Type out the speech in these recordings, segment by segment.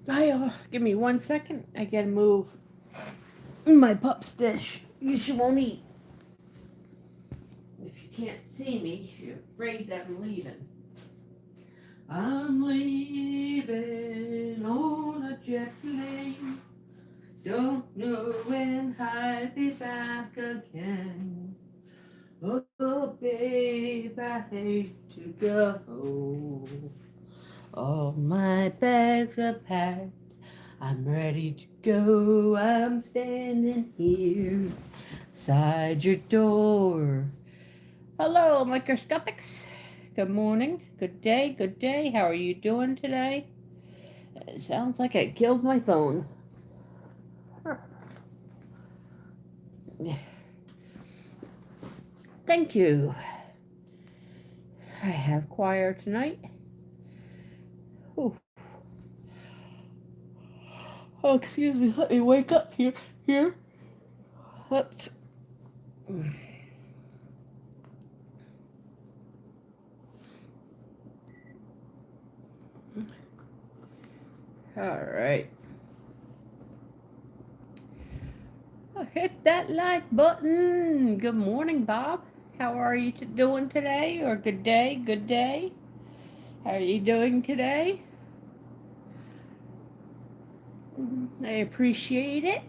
Give me 1 second. I gotta move my pup's dish. She won't eat. If you can't see me, you're afraid that I'm leaving. I'm leaving on a jet plane. Don't know when I'll be back again. Oh, babe, I hate to go. All my bags are packed. I'm ready to go. I'm standing here beside your door. Hello, microscopics. Good morning, good day, good day. How are you doing today? It sounds like I killed my phone. Thank you. I have choir tonight. Ooh. Oh, excuse me. Let me wake up here. Here. Let's. All right. Oh, hit that like button. Good morning, Bob. How are you doing today? Or good day, good day. How are you doing today? I appreciate it.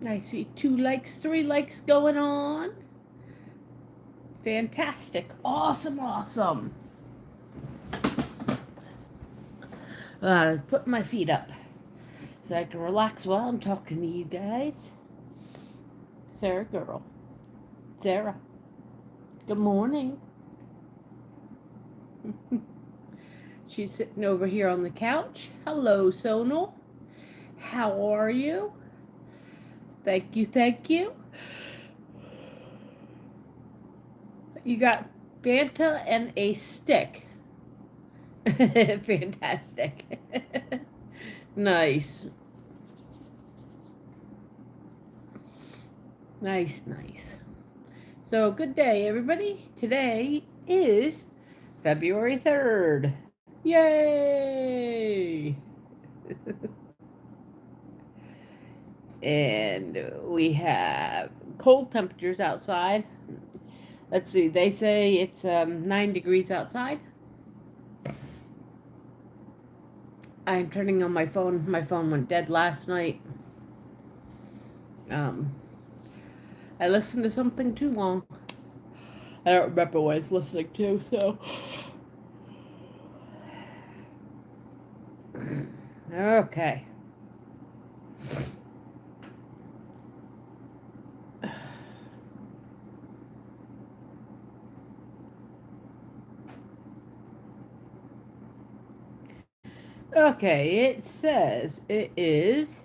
I see 2 likes, 3 likes going on. Fantastic. Awesome, awesome. Put my feet up so I can relax while I'm talking to you guys. Sarah girl. Sarah. Good morning. She's sitting over here on the couch. Hello, Sonal. How are you? Thank you, thank you. You got Fanta and a stick. Fantastic. Nice. Nice, nice. So, good day, everybody. Today is February 3rd. Yay! And we have cold temperatures outside. Let's see, they say it's 9 degrees outside. I'm turning on my phone. My phone went dead last night. I listened to something too long. I don't remember what I was listening to, so. Okay. Okay, it says it is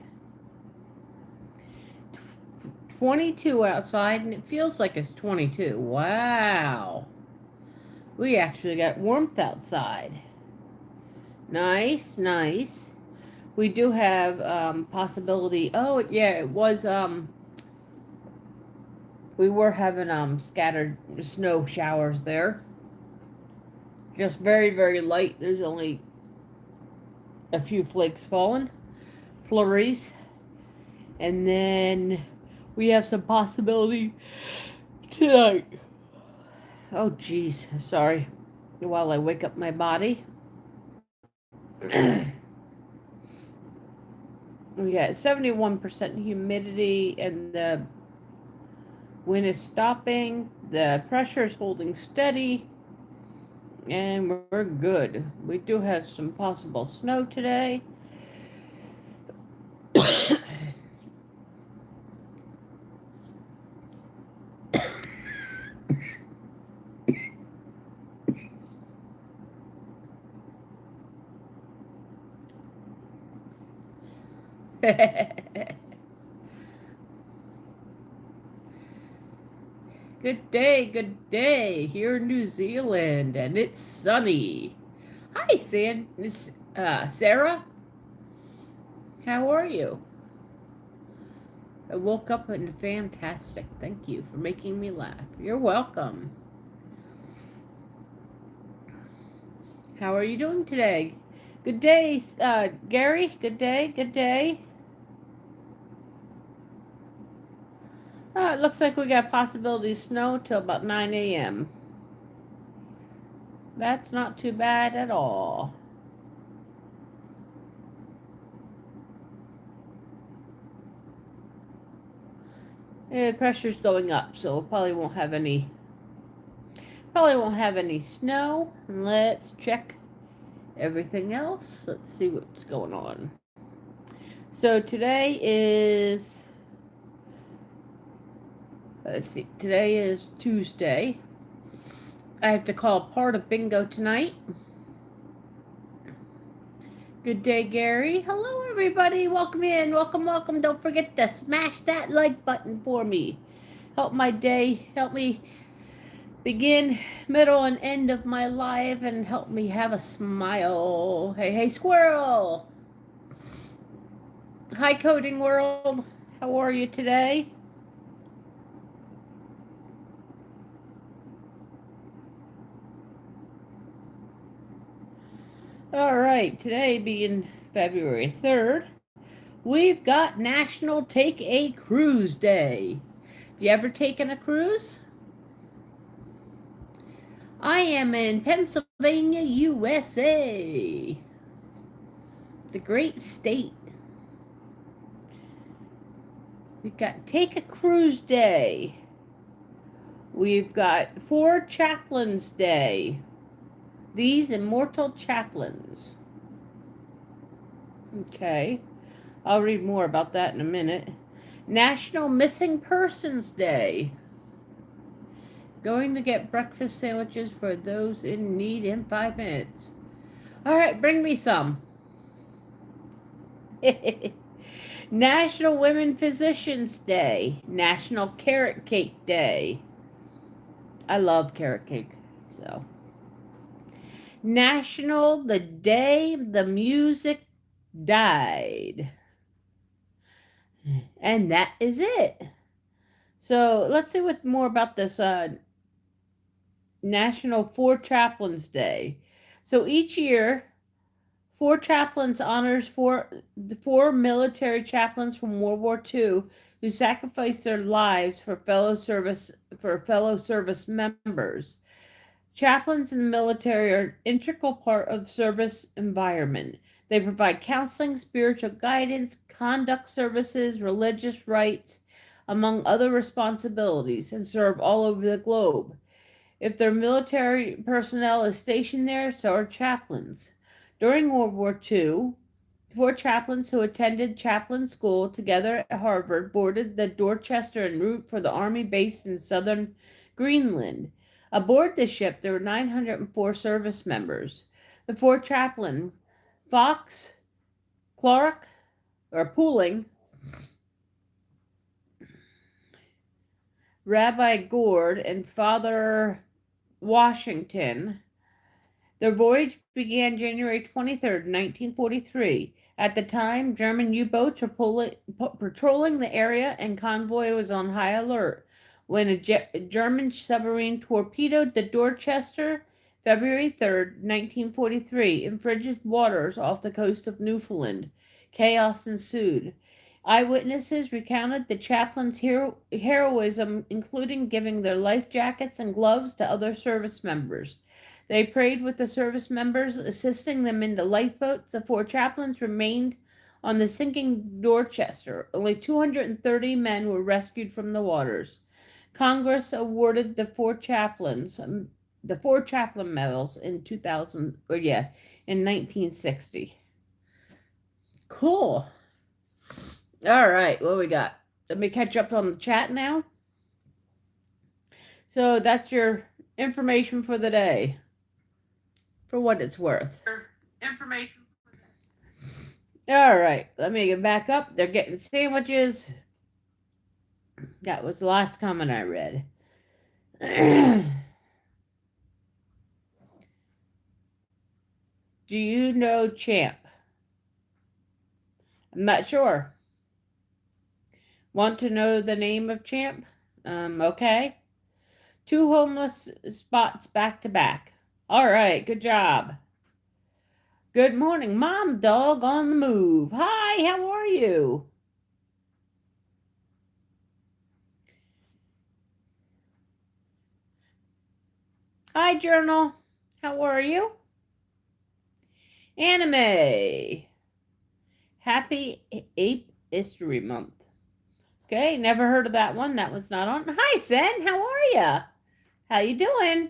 22 outside and it feels like it's 22. Wow. We actually got warmth outside. Nice, nice. We do have possibility. Oh, yeah, it was we were having scattered snow showers there. Just very, very light. There's only a few flakes falling. Flurries. And then we have some possibility tonight. Oh, geez. Sorry. While I wake up my body. We got 71% humidity, and the wind is stopping. The pressure is holding steady. And we're good. We do have some possible snow today. Good day here in New Zealand, and it's sunny. Hi, Sarah. How are you? I woke up and fantastic. Thank you for making me laugh. You're welcome. How are you doing today? Good day, Gary. Good day. Good day. It looks like we got possibility of snow till about 9 a.m. That's not too bad at all. Pressure's going up, so we probably won't have any snow. Let's check everything else. Let's see what's going on. So today is, let's see, today is Tuesday. I have to call part of bingo tonight. Good day, Gary. Hello, everybody. Welcome in. Welcome, welcome. Don't forget to smash that like button for me. Help my day. Help me begin, middle, and end of my life, and help me have a smile. Hey, hey, Squirrel. Hi, Coding World. How are you today? All right, today being February 3rd, we've got National Take a Cruise Day. Have you ever taken a cruise? I am in Pennsylvania, USA. The great state. We've got Take a Cruise Day. We've got Four Chaplains Day. These immortal chaplains. Okay. I'll read more about that in a minute. National Missing Persons Day. Going to get breakfast sandwiches for those in need in 5 minutes. All right, bring me some. National Women Physicians Day. National Carrot Cake Day. I love carrot cake, so. National The Day the Music Died. And that is it. So let's see what more about this National Four Chaplains Day. So each year, Four Chaplains honors the four military chaplains from World War II who sacrificed their lives for fellow service members. Chaplains in the military are an integral part of service environment. They provide counseling, spiritual guidance, conduct services, religious rites, among other responsibilities, and serve all over the globe. If their military personnel is stationed there, so are chaplains. During World War II, four chaplains who attended chaplain school together at Harvard boarded the Dorchester en route for the Army base in southern Greenland. Aboard the ship, there were 904 service members. The four chaplains, Fox, Clark, or Pooling, Rabbi Gord, and Father Washington. Their voyage began January 23rd, 1943. At the time, German U-boats were patrolling the area and convoy was on high alert when a German submarine torpedoed the Dorchester February 3rd, 1943, in frigid waters off the coast of Newfoundland. Chaos ensued. Eyewitnesses recounted the chaplains' heroism, including giving their life jackets and gloves to other service members. They prayed with the service members, assisting them into lifeboats. The four chaplains remained on the sinking Dorchester. Only 230 men were rescued from the waters. Congress awarded the four chaplain medals in 1960. Cool. All right, what we got? Let me catch up on the chat now. So that's your information for the day. For what it's worth. Information. All right, let me get back up. They're getting sandwiches. That was the last comment I read. Do you know Champ? I'm not sure. Want to know the name of Champ? Okay. 2 homeless spots back to back. All right, good job. Good morning, Mom Dog on the move. Hi, how are you? Hi, Journal. How are you? Anime. Happy Ape History Month. Okay, never heard of that one. That was not on. Hi, Sen. How are ya? How you doing?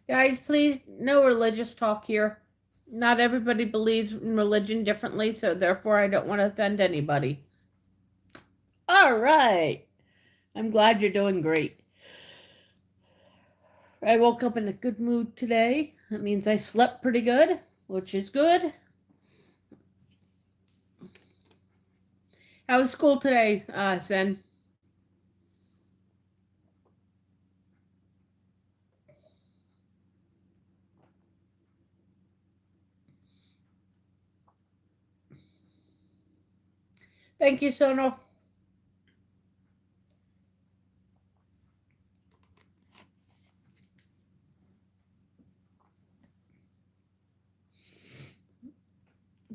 Guys, please, no religious talk here. Not everybody believes in religion differently, so therefore I don't want to offend anybody. All right. I'm glad you're doing great. I woke up in a good mood today. That means I slept pretty good, which is good. How was school today, Sen? Thank you, Sono.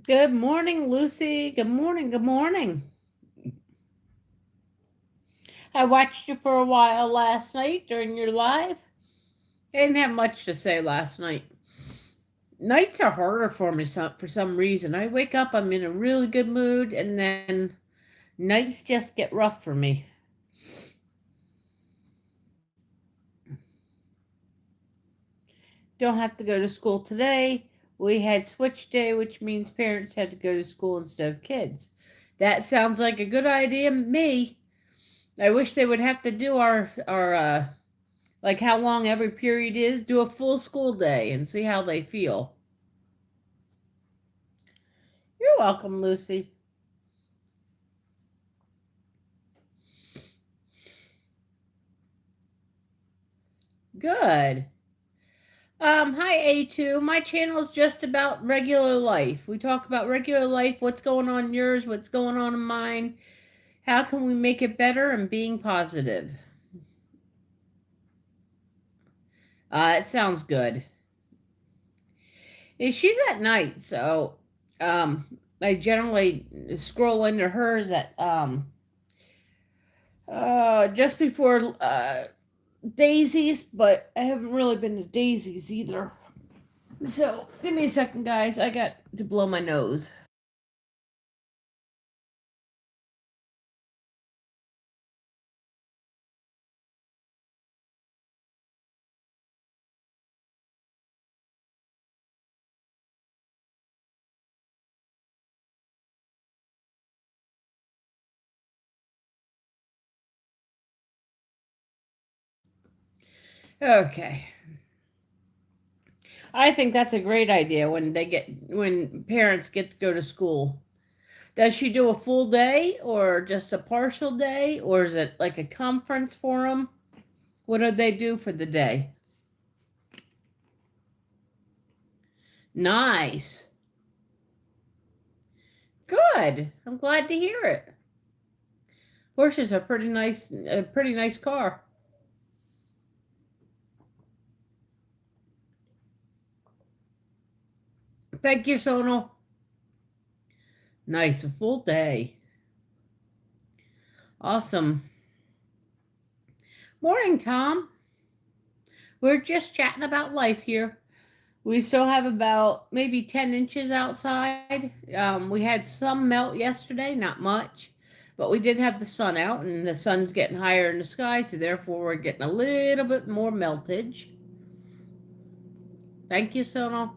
Good morning, Lucy. Good morning. Good morning. I watched you for a while last night during your live. I didn't have much to say last night. Nights are harder for me for some reason. I wake up, I'm in a really good mood, and then nights just get rough for me. Don't have to go to school today. We had switch day, which means parents had to go to school instead of kids. That sounds like a good idea to me. I wish they would have to do our like how long every period is, do a full school day and see how they feel. You're welcome, Lucy. Good. Hi A2. My channel is just about regular life. We talk about regular life, what's going on in yours, what's going on in mine, how can we make it better, and being positive. It sounds good. She's at night, so I generally scroll into hers at just before Daisies, but I haven't really been to Daisies either. So give me a second, guys. I got to blow my nose. Okay. I think that's a great idea when parents get to go to school. Does she do a full day or just a partial day or is it like a conference for them? What do they do for the day? Nice. Good. I'm glad to hear it. Horses are a pretty nice car. Thank you, Sonal. Nice, a full day. Awesome. Morning, Tom. We're just chatting about life here. We still have about maybe 10 inches outside. We had some melt yesterday, not much, but we did have the sun out, and the sun's getting higher in the sky, so therefore we're getting a little bit more meltage. Thank you, Sonal.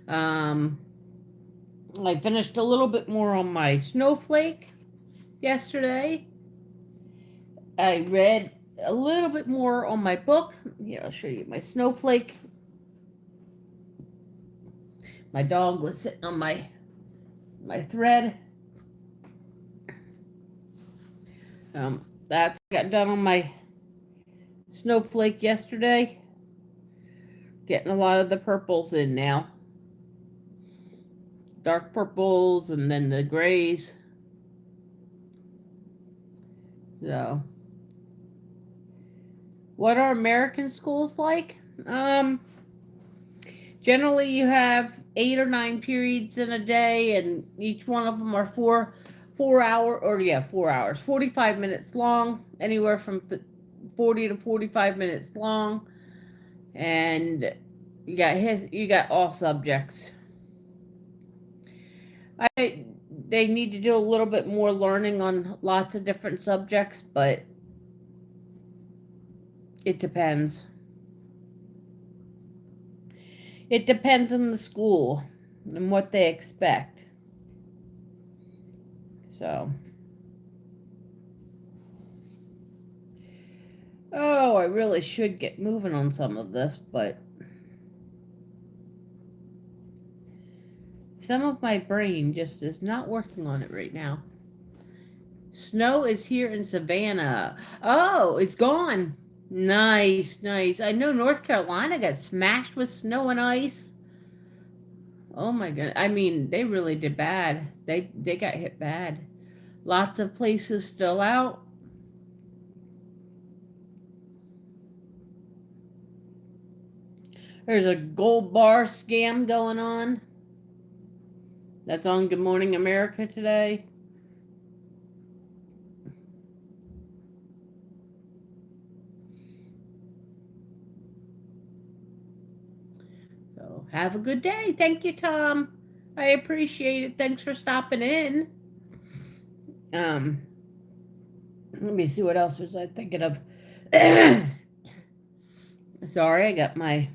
Um, I finished a little bit more on my snowflake yesterday. I read a little bit more on my book. Here, I'll show you my snowflake. My dog was sitting on my thread. That got done on my snowflake yesterday. Getting a lot of the purples in now. Dark purples and then the grays. So, what are American schools like? Generally, you have 8 or 9 periods in a day, and each one of them are 4 hours, 45 minutes long, anywhere from 40 to 45 minutes long, and you got all subjects. They need to do a little bit more learning on lots of different subjects, but it depends. It depends on the school and what they expect. So, oh, I really should get moving on some of this, but some of my brain just is not working on it right now. Snow is here in Savannah. Oh, it's gone. Nice, nice. I know North Carolina got smashed with snow and ice. Oh my god. I mean, they really did bad. They got hit bad. Lots of places still out. There's a gold bar scam going on. That's on Good Morning America today. So have a good day. Thank you, Tom. I appreciate it. Thanks for stopping in. Let me see what else was I thinking of. Sorry, I got my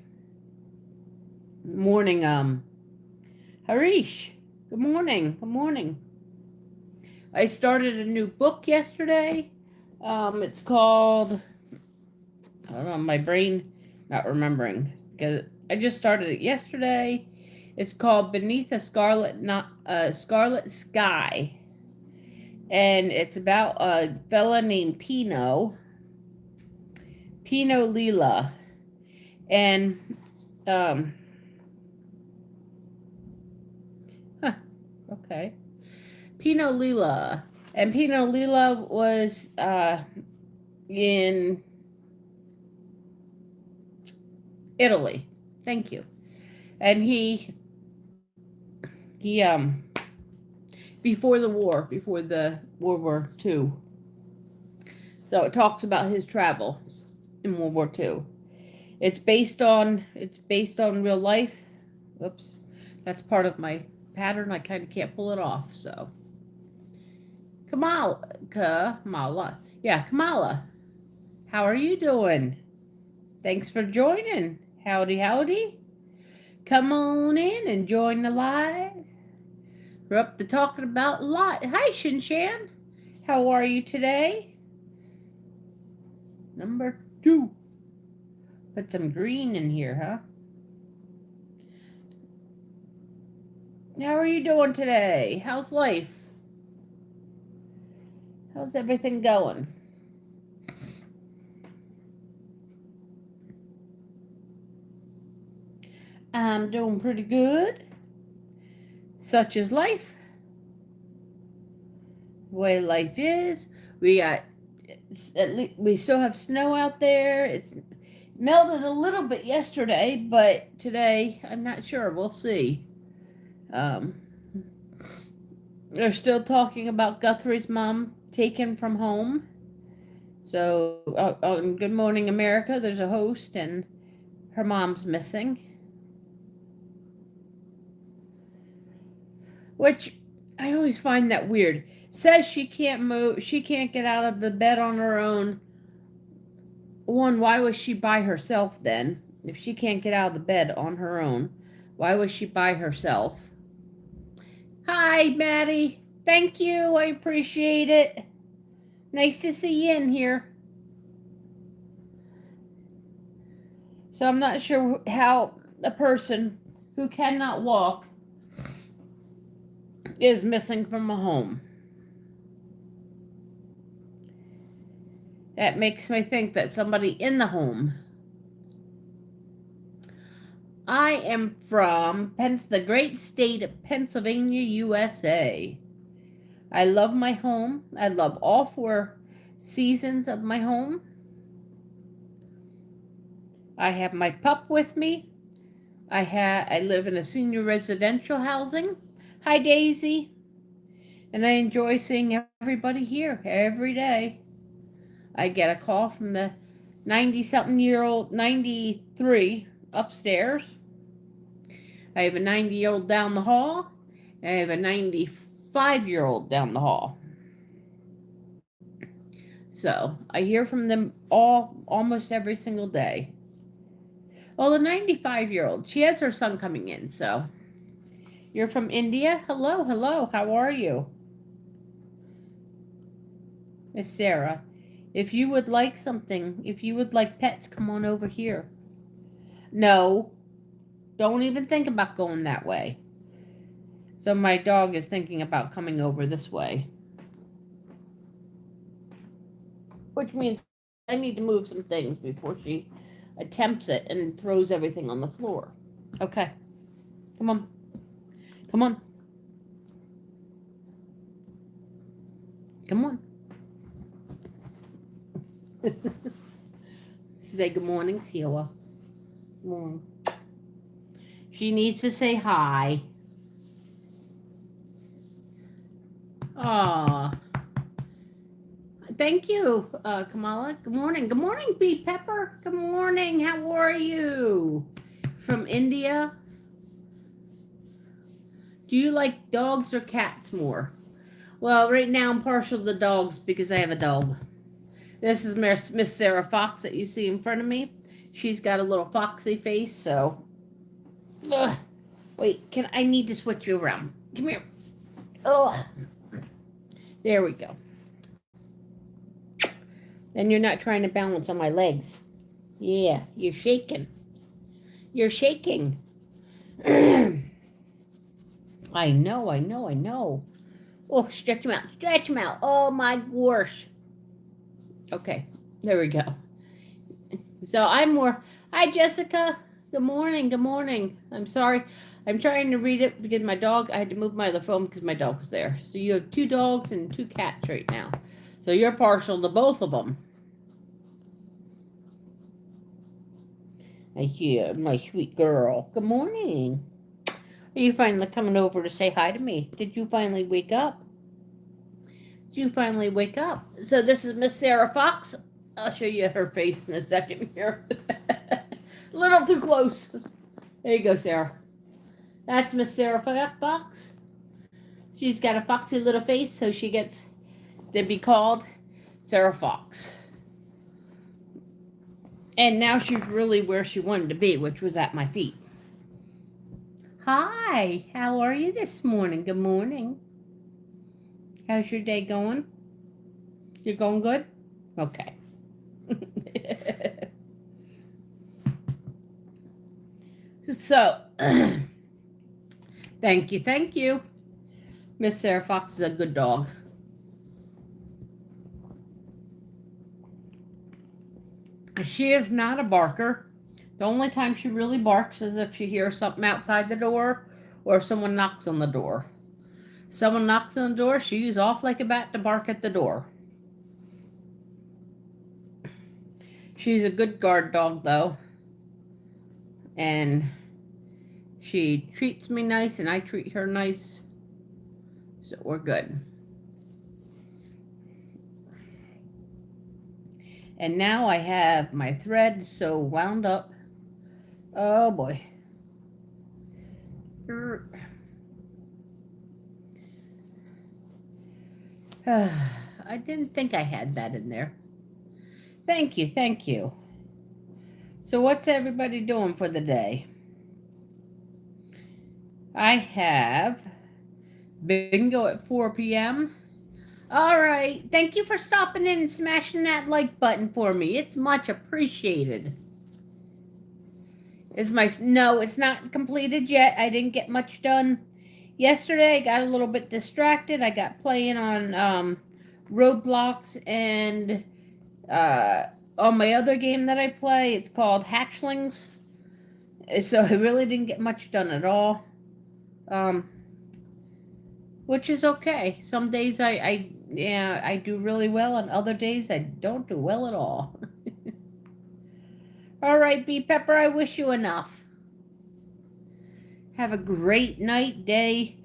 morning. Harish. Good morning. Good morning. I started a new book yesterday. It's called. I don't know. My brain not remembering because I just started it yesterday. It's called Beneath a Scarlet Sky, and it's about a fella named Pino Lila, and okay, Pino Lila, and Pino Lila was in Italy. Thank you, and he before the World War II. So it talks about his travels in World War II. It's based on real life. Oops, that's part of my pattern. I kind of can't pull it off. So Kamala, yeah, Kamala. How are you doing? Thanks for joining. Howdy, howdy. Come on in and join the live. We're up to talking about a lot. Hi, Shinshan. How are you today? Number 2. Put some green in here, huh? How are you doing today? How's life? How's everything going? I'm doing pretty good. Such is life. The way life is. We still have snow out there. It's melted a little bit yesterday, but today I'm not sure. We'll see. They're still talking about Guthrie's mom taken from home. So on Good Morning America, there's a host, and her mom's missing. Which I always find that weird. Says she can't move, she can't get out of the bed on her own. One, why was she by herself then? If she can't get out of the bed on her own, why was she by herself? Hi, Maddie. Thank you. I appreciate it. Nice to see you in here. So I'm not sure how a person who cannot walk is missing from a home. That makes me think that somebody in the home. I am from the great state of Pennsylvania, USA. I love my home. I love all 4 seasons of my home. I have my pup with me. I live in a senior residential housing. Hi, Daisy. And I enjoy seeing everybody here every day. I get a call from the 90 something year old, 93 upstairs. I have a 90-year-old down the hall. I have a 95-year-old down the hall. So I hear from them all almost every single day. Well, the 95-year-old, she has her son coming in, so. You're from India? Hello, hello, how are you? Miss Sarah, if you would like something, if you would like pets, come on over here. No, don't even think about going that way. So my dog is thinking about coming over this way. Which means I need to move some things before she attempts it and throws everything on the floor. Okay. Come on. Come on. Come on. Say good morning, Sheila. Good morning. She needs to say hi. Aw. Thank you, Kamala. Good morning. Good morning, B. Pepper. Good morning. How are you? From India? Do you like dogs or cats more? Well, right now I'm partial to the dogs because I have a dog. This is Miss Sarah Fox that you see in front of me. She's got a little foxy face, so. Ugh. Wait, I need to switch you around. Come here. Oh. There we go. Then you're not trying to balance on my legs. Yeah, you're shaking. You're shaking. I know. Oh, stretch them out. Stretch them out. Oh, my gosh. Okay, there we go. So I'm more. Hi, Jessica. Good morning. Good morning. I'm sorry. I'm trying to read it because my dog, I had to move my other phone because my dog was there. So you have 2 dogs and 2 cats right now. So you're partial to both of them. I see my sweet girl. Good morning. Are you finally coming over to say hi to me? Did you finally wake up? Did you finally wake up? So this is Miss Sarah Fox. I'll show you her face in a second here. A little too close. There you go, Sarah. That's Miss Sarah Fox. She's got a foxy little face, so she gets to be called Sarah Fox. And now she's really where she wanted to be, which was at my feet. Hi, how are you this morning? Good morning. How's your day going? You're going good? Okay. So, thank you. Miss Sarah Fox is a good dog. She is not a barker. The only time she really barks is if she hears something outside the door or if someone knocks on the door. Someone knocks on the door, she's off like a bat to bark at the door. She's a good guard dog, though. And she treats me nice and I treat her nice. So we're good. And now I have my thread so wound up. Oh boy. I didn't think I had that in there. Thank you. So what's everybody doing for the day? I have bingo at 4 p.m. All right. Thank you for stopping in and smashing that like button for me. It's much appreciated. No, it's not completed yet. I didn't get much done. Yesterday I got a little bit distracted. I got playing on Roblox and on my other game that I play. It's called Hatchlings. So I really didn't get much done at all. Which is okay. Some days I Yeah, I do really well. On other days, I don't do well at all. All right, Bee Pepper, I wish you enough. Have a great night, day,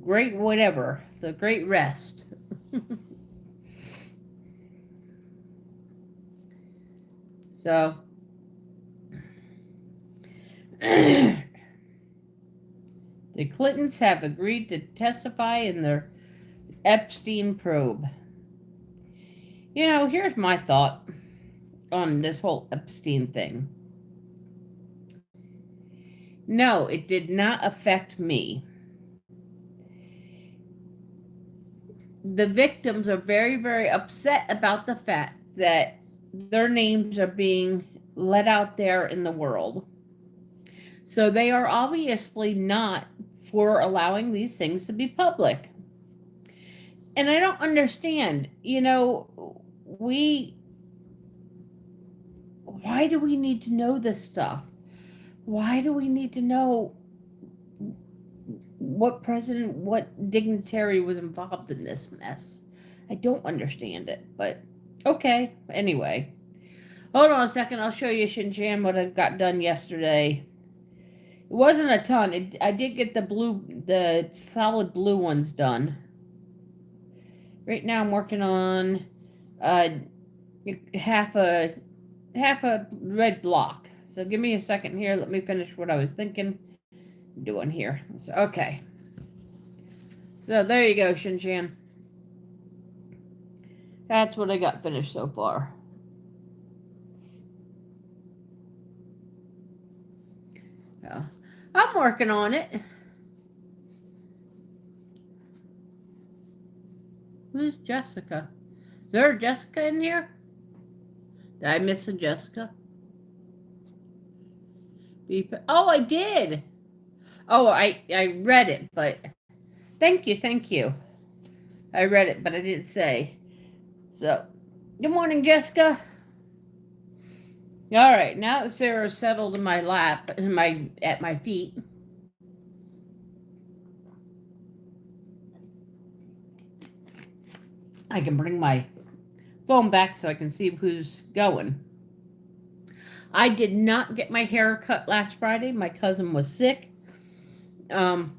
great whatever, the great rest. So, the Clintons have agreed to testify in their Epstein probe. You know, here's my thought on this whole Epstein thing. No, it did not affect me. The victims are very, very upset about the fact that their names are being let out there in the world. So they are obviously not for allowing these things to be public. And I don't understand, why do we need to know this stuff? Why do we need to know what president, what dignitary was involved in this mess? I don't understand it, but okay. Anyway, hold on a second. I'll show you, Shin-Chan, what I got done yesterday. It wasn't a ton. I did get the solid blue ones done. Right now I'm working on half a red block. So give me a second here. Let me finish what I was doing here. So, okay. So there you go, Shin-Chan. That's what I got finished so far. Yeah. I'm working on it. Who's Jessica? Is there a Jessica in here? Did I miss a Jessica? Oh, I did. Oh, I read it, but thank you. I read it, but I didn't say. So, good morning, Jessica. All right, now that Sarah's settled in my lap, at my feet. I can bring my phone back so I can see who's going. I did not get my hair cut last Friday. My cousin was sick. And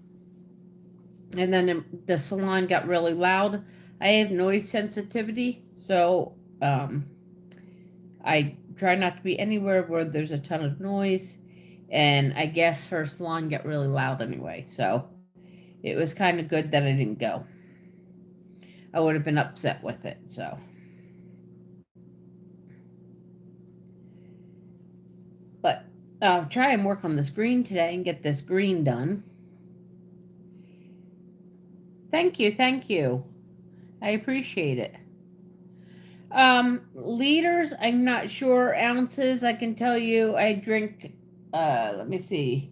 then the salon got really loud. I have noise sensitivity, so I try not to be anywhere where there's a ton of noise. And I guess her salon got really loud anyway, so it was kind of good that I didn't go. I would have been upset with it, so. But I'll try and work on this green today and get this green done. Thank you. I appreciate it. Liters, I'm not sure. Ounces, I can tell you I drink, let me see,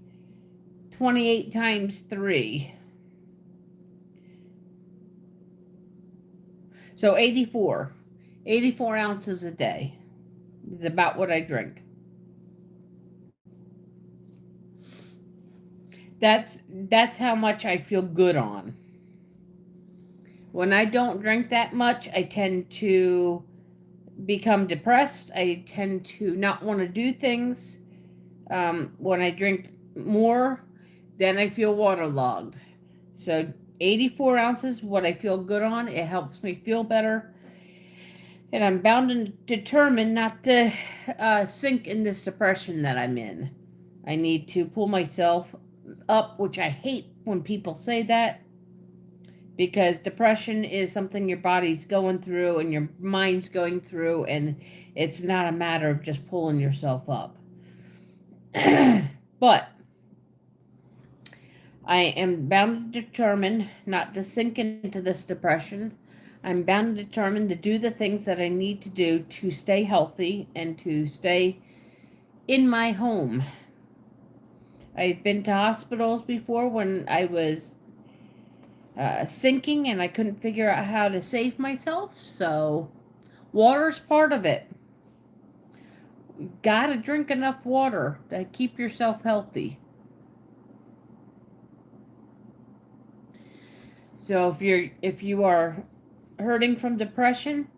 28 times 3. So 84. 84 ounces a day is about what I drink. That's how much I feel good on. When I don't drink that much, I tend to become depressed. I tend to not want to do things. When I drink more, then I feel waterlogged. So 84 ounces, what I feel good on, it helps me feel better. And I'm bound and determined not to sink in this depression that I'm in. I need to pull myself up, which I hate when people say that, because depression is something your body's going through and your mind's going through, and it's not a matter of just pulling yourself up. But I am bound and determined not to sink into this depression. I'm bound and determined to do the things that I need to do to stay healthy and to stay in my home. I've been to hospitals before when I was sinking and I couldn't figure out how to save myself. So water's part of it. You gotta drink enough water to keep yourself healthy. So if you are hurting from depression,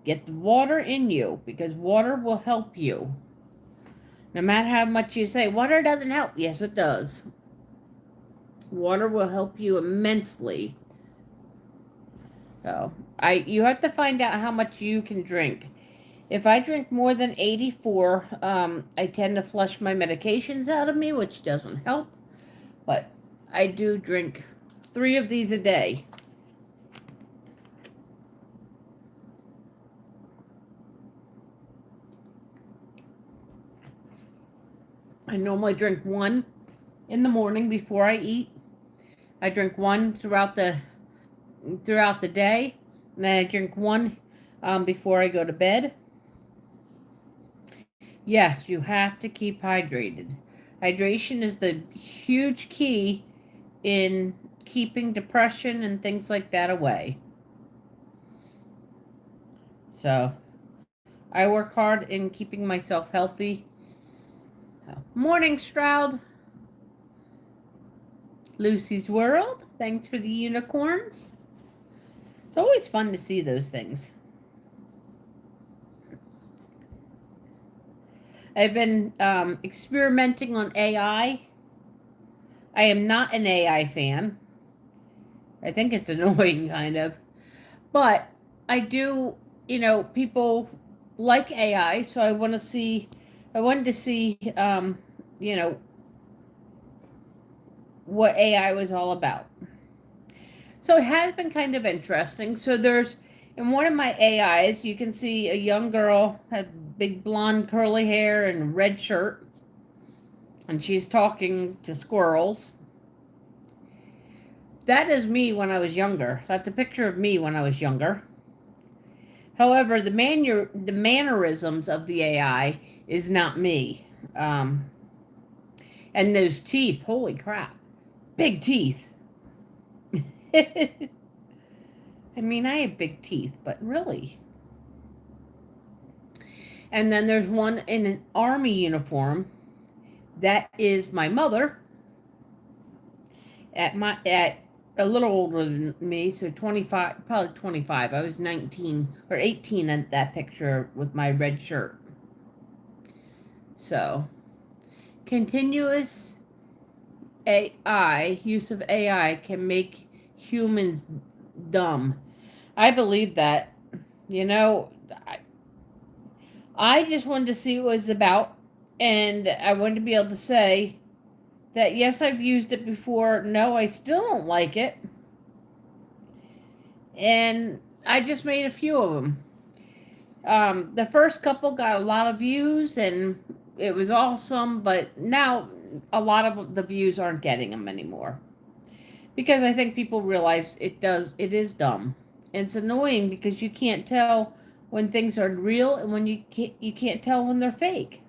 get the water in you, because water will help you. No matter how much you say water doesn't help, yes it does. Water will help you immensely. So you have to find out how much you can drink. If I drink more than 84, I tend to flush my medications out of me, which doesn't help. But I do drink 3 of these a day. I normally drink 1 in the morning before I eat. I drink 1 throughout the day, and then I drink 1 before I go to bed. Yes, you have to keep hydrated. Hydration is the huge key in keeping depression and things like that away. So, I work hard in keeping myself healthy. Morning, Stroud. Lucy's World. Thanks for the unicorns. It's always fun to see those things. I've been experimenting on AI. I am not an AI fan. I think it's annoying, kind of. But I do, people like AI, so I wanted to see, what AI was all about. So it has been kind of interesting. So in one of my AIs, you can see a young girl, had big blonde curly hair and a red shirt, and she's talking to squirrels. That is me when I was younger. That's a picture of me when I was younger. However, the mannerisms of the AI is not me. And those teeth, holy crap. Big teeth. I mean, I have big teeth, but really. And then there's one in an army uniform. That is my mother. At a little older than me, so 25, probably 25. I was 19 or 18 in that picture with my red shirt. So, continuous use of AI can make humans dumb. I believe that. I just wanted to see what it was about, and I wanted to be able to say that yes, I've used it before. No, I still don't like it. And I just made a few of them. The first couple got a lot of views, and it was awesome, but now a lot of the views aren't getting them anymore. Because I think people realize it is dumb. And it's annoying because you can't tell when things are real and when you can't tell when they're fake.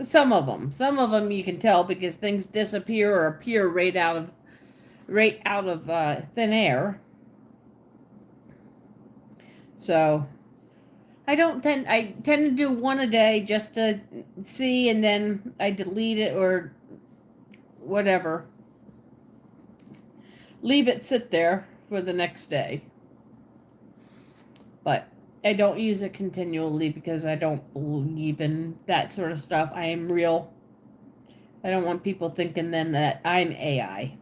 Some of them you can tell because things disappear or appear right out of thin air. So I tend to do 1 a day just to see, and then I delete it or whatever. Leave it sit there for the next day. But I don't use it continually because I don't believe in that sort of stuff. I am real. I don't want people thinking then that I'm AI.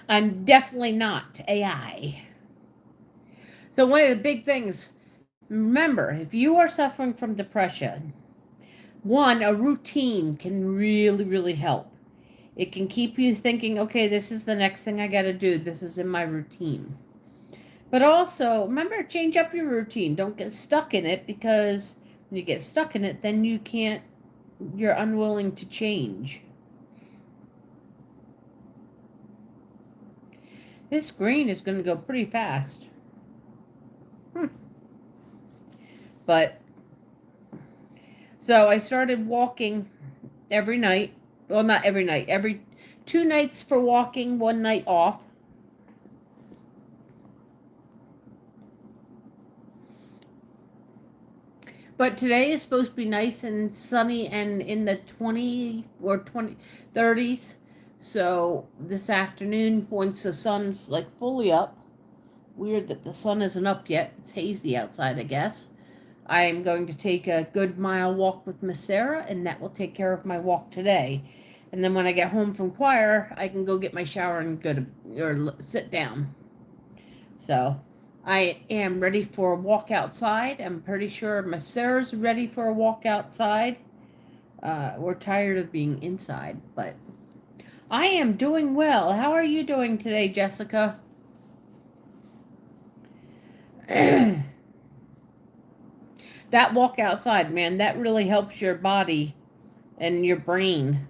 I'm definitely not AI. So one of the big things, remember, if you are suffering from depression, a routine can really, really help. It can keep you thinking, okay, this is the next thing I got to do. This is in my routine. But also, remember, change up your routine. Don't get stuck in it, because when you get stuck in it, then you're unwilling to change. This green is going to go pretty fast. But, so I started walking every night. Well, not every night. Every 2 nights for walking, 1 night off. But today is supposed to be nice and sunny and in the 20 or 30s. So this afternoon, once the sun's like fully up, weird that the sun isn't up yet. It's hazy outside, I guess. I am going to take a good mile walk with Miss Sarah, and that will take care of my walk today. And then when I get home from choir, I can go get my shower and go to or sit down. So I am ready for a walk outside. I'm pretty sure Miss Sarah's ready for a walk outside. We're tired of being inside, but I am doing well. How are you doing today, Jessica? That walk outside, man, that really helps your body and your brain.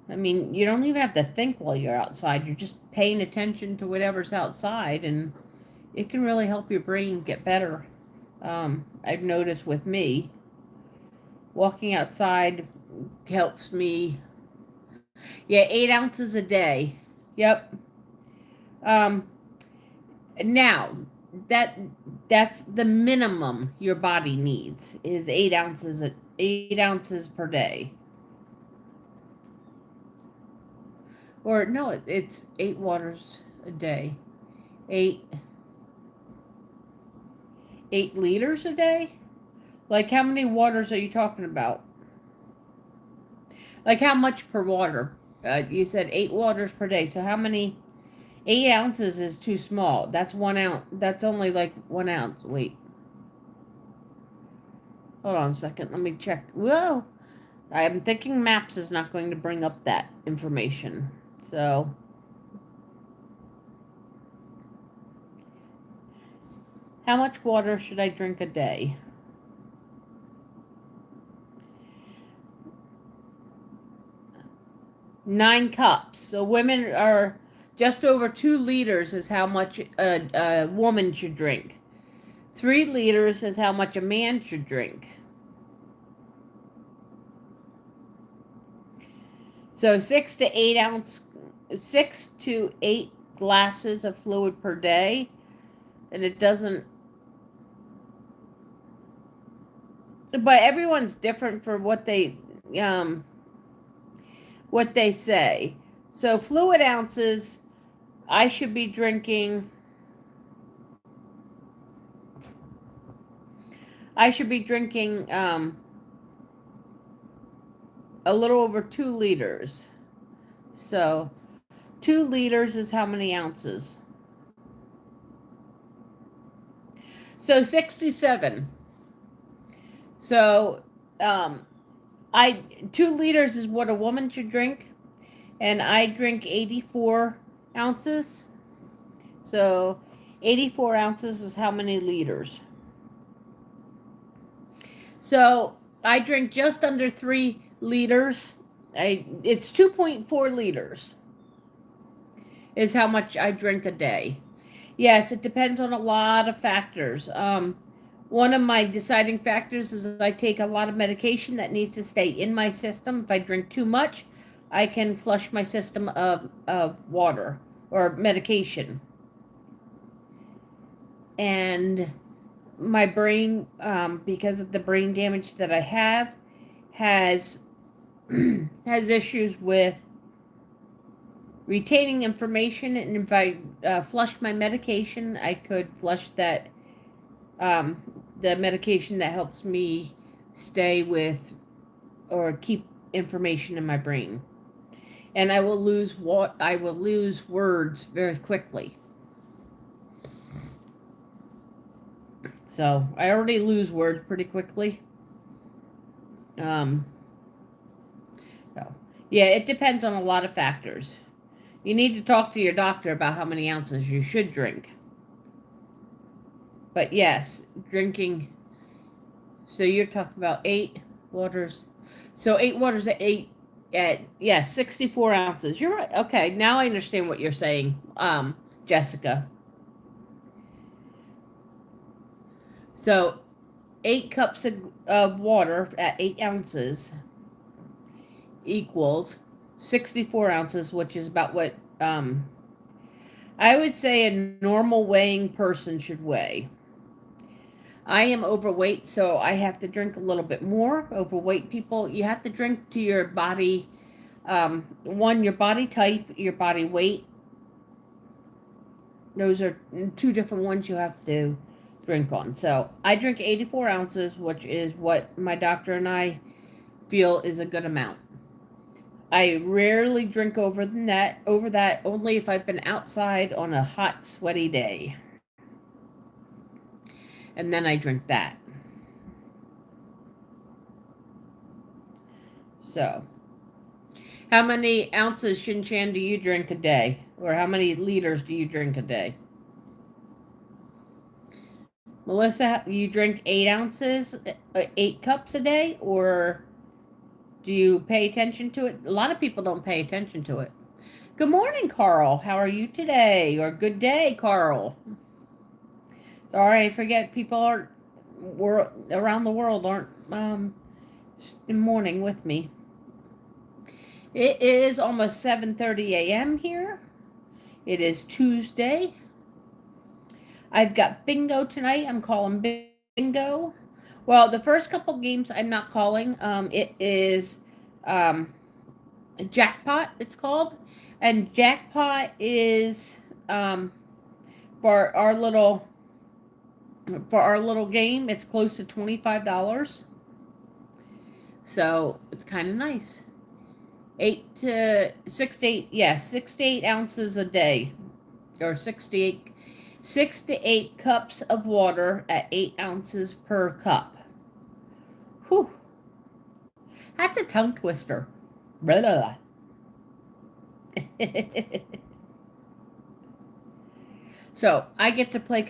I mean, you don't even have to think while you're outside. You're just paying attention to whatever's outside, and it can really help your brain get better. I've noticed with me, walking outside helps me. Yeah, 8 ounces a day. Yep. Um, now, that's the minimum your body needs is 8 ounces per day. Or no, it's 8 waters a day. 8 liters a day? Like how many waters are you talking about? Like how much per water? You said 8 waters per day. So how many? 8 ounces is too small. That's 1 ounce. That's only like 1 ounce. Wait. Hold on a second. Let me check. Whoa. I'm thinking Maps is not going to bring up that information. So. How much water should I drink a day? Nine cups. So women are just over 2 liters is how much a woman should drink. 3 liters is how much a man should drink. So 6 to 8 glasses of fluid per day, and it doesn't. But everyone's different for what they say. So fluid ounces, I should be drinking. A little over 2 liters. So 2 liters is how many ounces? So 67. So 2 liters is what a woman should drink, and I drink 84 ounces. So 84 ounces is how many liters? So I drink just under 3 liters. It's 2.4 liters is how much I drink a day. Yes, it depends on a lot of factors. One of my deciding factors is I take a lot of medication that needs to stay in my system. If I drink too much, I can flush my system of water or medication. And my brain, because of the brain damage that I have, has issues with retaining information. And if I flushed my medication, I could flush that the medication that helps me stay with or keep information in my brain. And I will lose words very quickly. So I already lose words pretty quickly. So yeah, it depends on a lot of factors. You need to talk to your doctor about how many ounces you should drink. But yes, drinking. So you're talking about 8 waters. So 8 waters at 64 ounces. You're right. Okay, now I understand what you're saying, Jessica. So 8 cups of water at 8 ounces equals 64 ounces, which is about what I would say a normal weighing person should weigh. I am overweight, so I have to drink a little bit more. Overweight people, you have to drink to your body One, your body type, your body weight. Those are two different ones you have to drink on. So I drink 84 ounces, which is what my doctor and I feel is a good amount. I rarely drink over that only if I've been outside on a hot, sweaty day. And then I drink that. So, how many ounces, Shin-Chan, do you drink a day? Or how many liters do you drink a day? Melissa, you drink 8 ounces, 8 cups a day? Or do you pay attention to it? A lot of people don't pay attention to it. Good morning, Carl. How are you today? Or good day, Carl. Sorry, I forget people around the world aren't in morning with me. It is almost 7:30 a.m. here. It is Tuesday. I've got bingo tonight. I'm calling bingo. Well, the first couple games I'm not calling. It is jackpot. It's called, and jackpot is for our little game. It's close to $25. So it's kind of nice. 6 to 8 ounces a day, or 6 to 8 cups of water at 8 ounces per cup. Whew. That's a tongue twister. Blah, blah, blah. So I get to play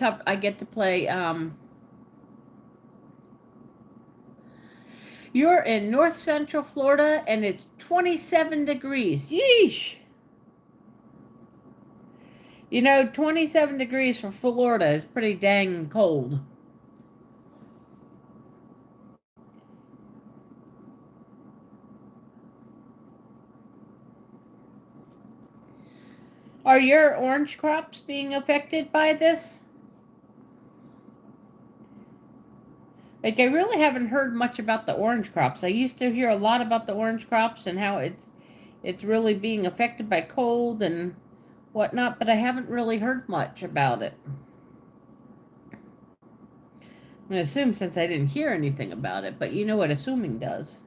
you're in north central Florida and it's 27 degrees. Yeesh. 27 degrees for Florida is pretty dang cold. Are your orange crops being affected by this? Like, I really haven't heard much about the orange crops. I used to hear a lot about the orange crops and how it's really being affected by cold and whatnot, but I haven't really heard much about it. I'm going to assume since I didn't hear anything about it, but you know what assuming does.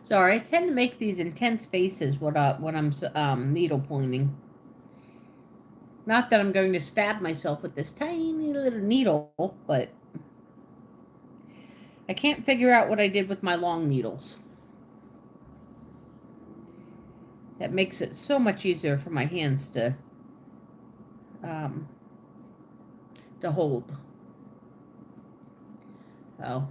Sorry, I tend to make these intense faces when I'm needle pointing. Not that I'm going to stab myself with this tiny little needle, but I can't figure out what I did with my long needles. That makes it so much easier for my hands to hold. So.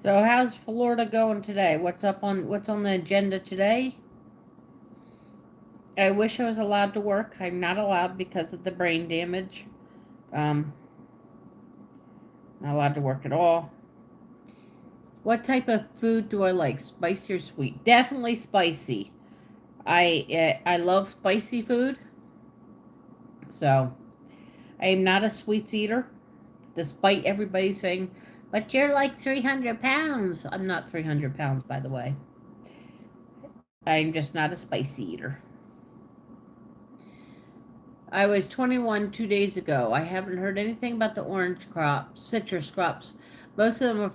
So how's Florida going today? What's on the agenda today? I wish I was allowed to work. I'm not allowed because of the brain damage. Not allowed to work at all. What type of food do I like? Spicy or sweet? Definitely spicy. I love spicy food. So I am not a sweets eater, despite everybody saying, but you're like 300 pounds. I'm not 300 pounds, by the way. I'm just not a spicy eater. I was 21 2 days ago. I haven't heard anything about the orange crops, citrus crops. Most of them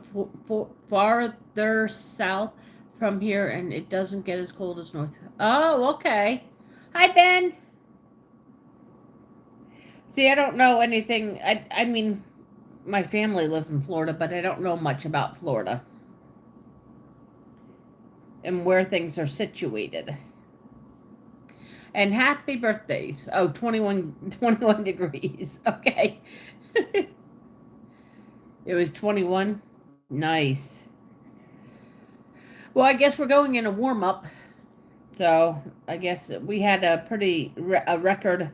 are farther south from here, and it doesn't get as cold as north. Oh, okay. Hi, Ben. See, I don't know anything. I mean, my family lives in Florida, but I don't know much about Florida and where things are situated. And happy birthdays. Oh, 21 degrees. Okay. It was 21. Nice. Well, I guess we're going in a warm-up. So, I guess we had a record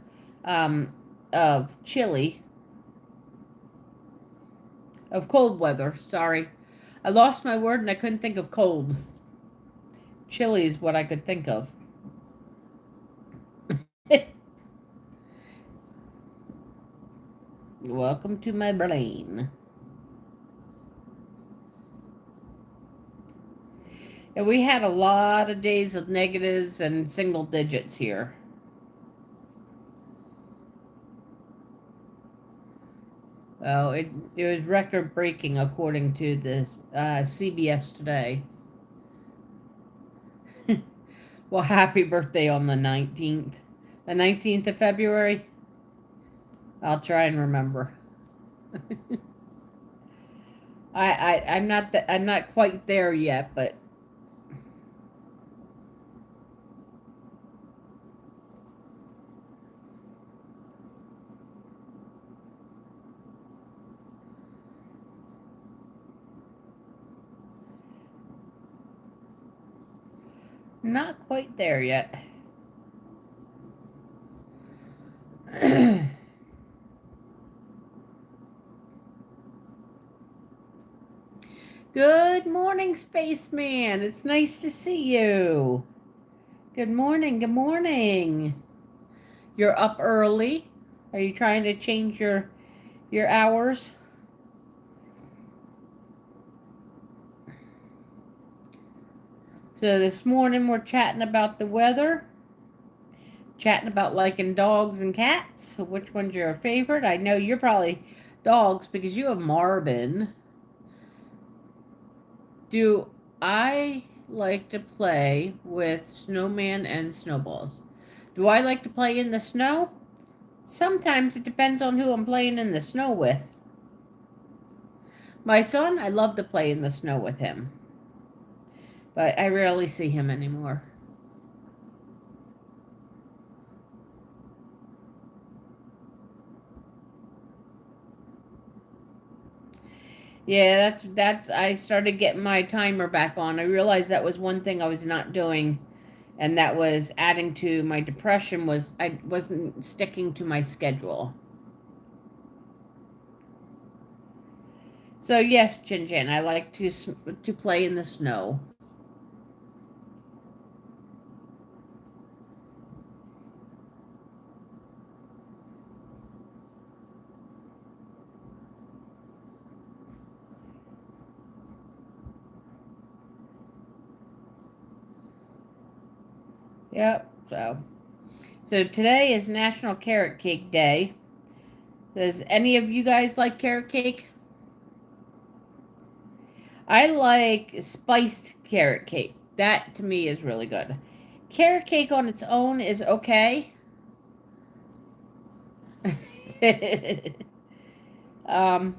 of chilly, of cold weather. Sorry. I lost my word and I couldn't think of cold. Chilly is what I could think of. Welcome to my brain. And we had a lot of days of negatives and single digits here. Oh, it was record breaking according to this CBS today. Well, happy birthday on the 19th. The 19th of February? I'll try and remember. I'm not quite there yet, but not quite there yet. Good morning, spaceman. It's nice to see you. Good morning. Good morning. You're up early. Are you trying to change your hours? So this morning we're chatting about the weather. Chatting about liking dogs and cats. So which one's your favorite? I know you're probably dogs because you have Marvin. Do I like to play with snowman and snowballs? Do I like to play in the snow? Sometimes it depends on who I'm playing in the snow with. My son, I love to play in the snow with him. But I rarely see him anymore. Yeah, that's I started getting my timer back on. I realized that was one thing I was not doing, and that was adding to my depression. Was I wasn't sticking to my schedule. So yes, Chin Chin, I like to play in the snow. Yep. So today is National Carrot Cake Day. Does any of you guys like carrot cake? I like spiced carrot cake. That to me is really good. Carrot cake on its own is okay. um,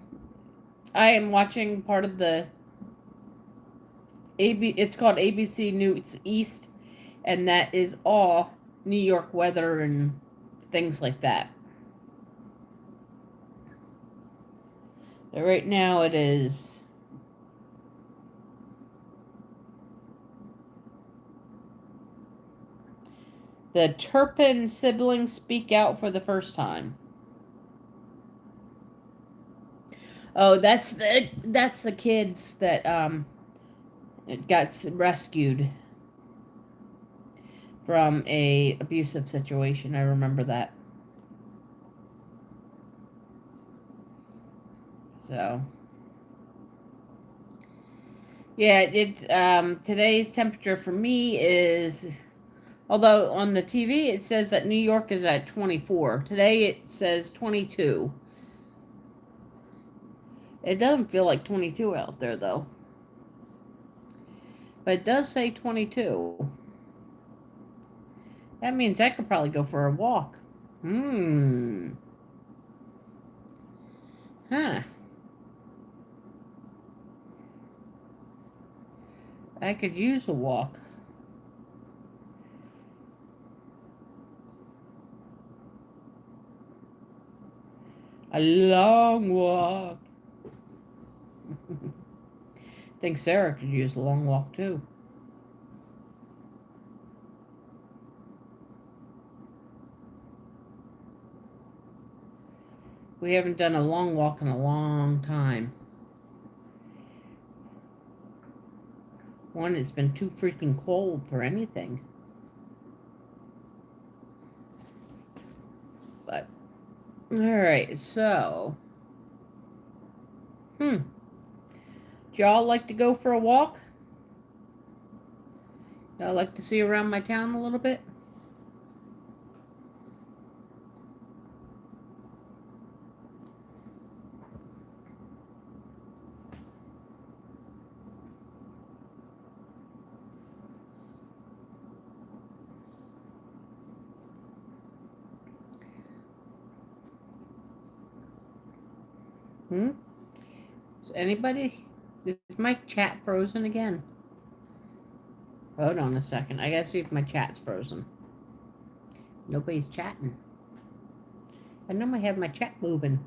I am watching part of the AB. It's called ABC News East, and that is all New York weather and things like that. But right now it is the Turpin siblings speak out for the first time. Oh, that's the kids that got rescued from a abusive situation. I remember that. So yeah, today's temperature for me is, although on the TV it says that New York is at 24. Today it says 22. It doesn't feel like 22 out there though. But it does say 22. That means I could probably go for a walk. Huh. I could use a walk. A long walk. I think Sarah could use a long walk too. We haven't done a long walk in a long time. One, it's been too freaking cold for anything. But, alright, so. Do y'all like to go for a walk? Y'all like to see around my town a little bit? Is anybody? Is my chat frozen again? Hold on a second. I gotta see if my chat's frozen. Nobody's chatting. I know I have my chat moving.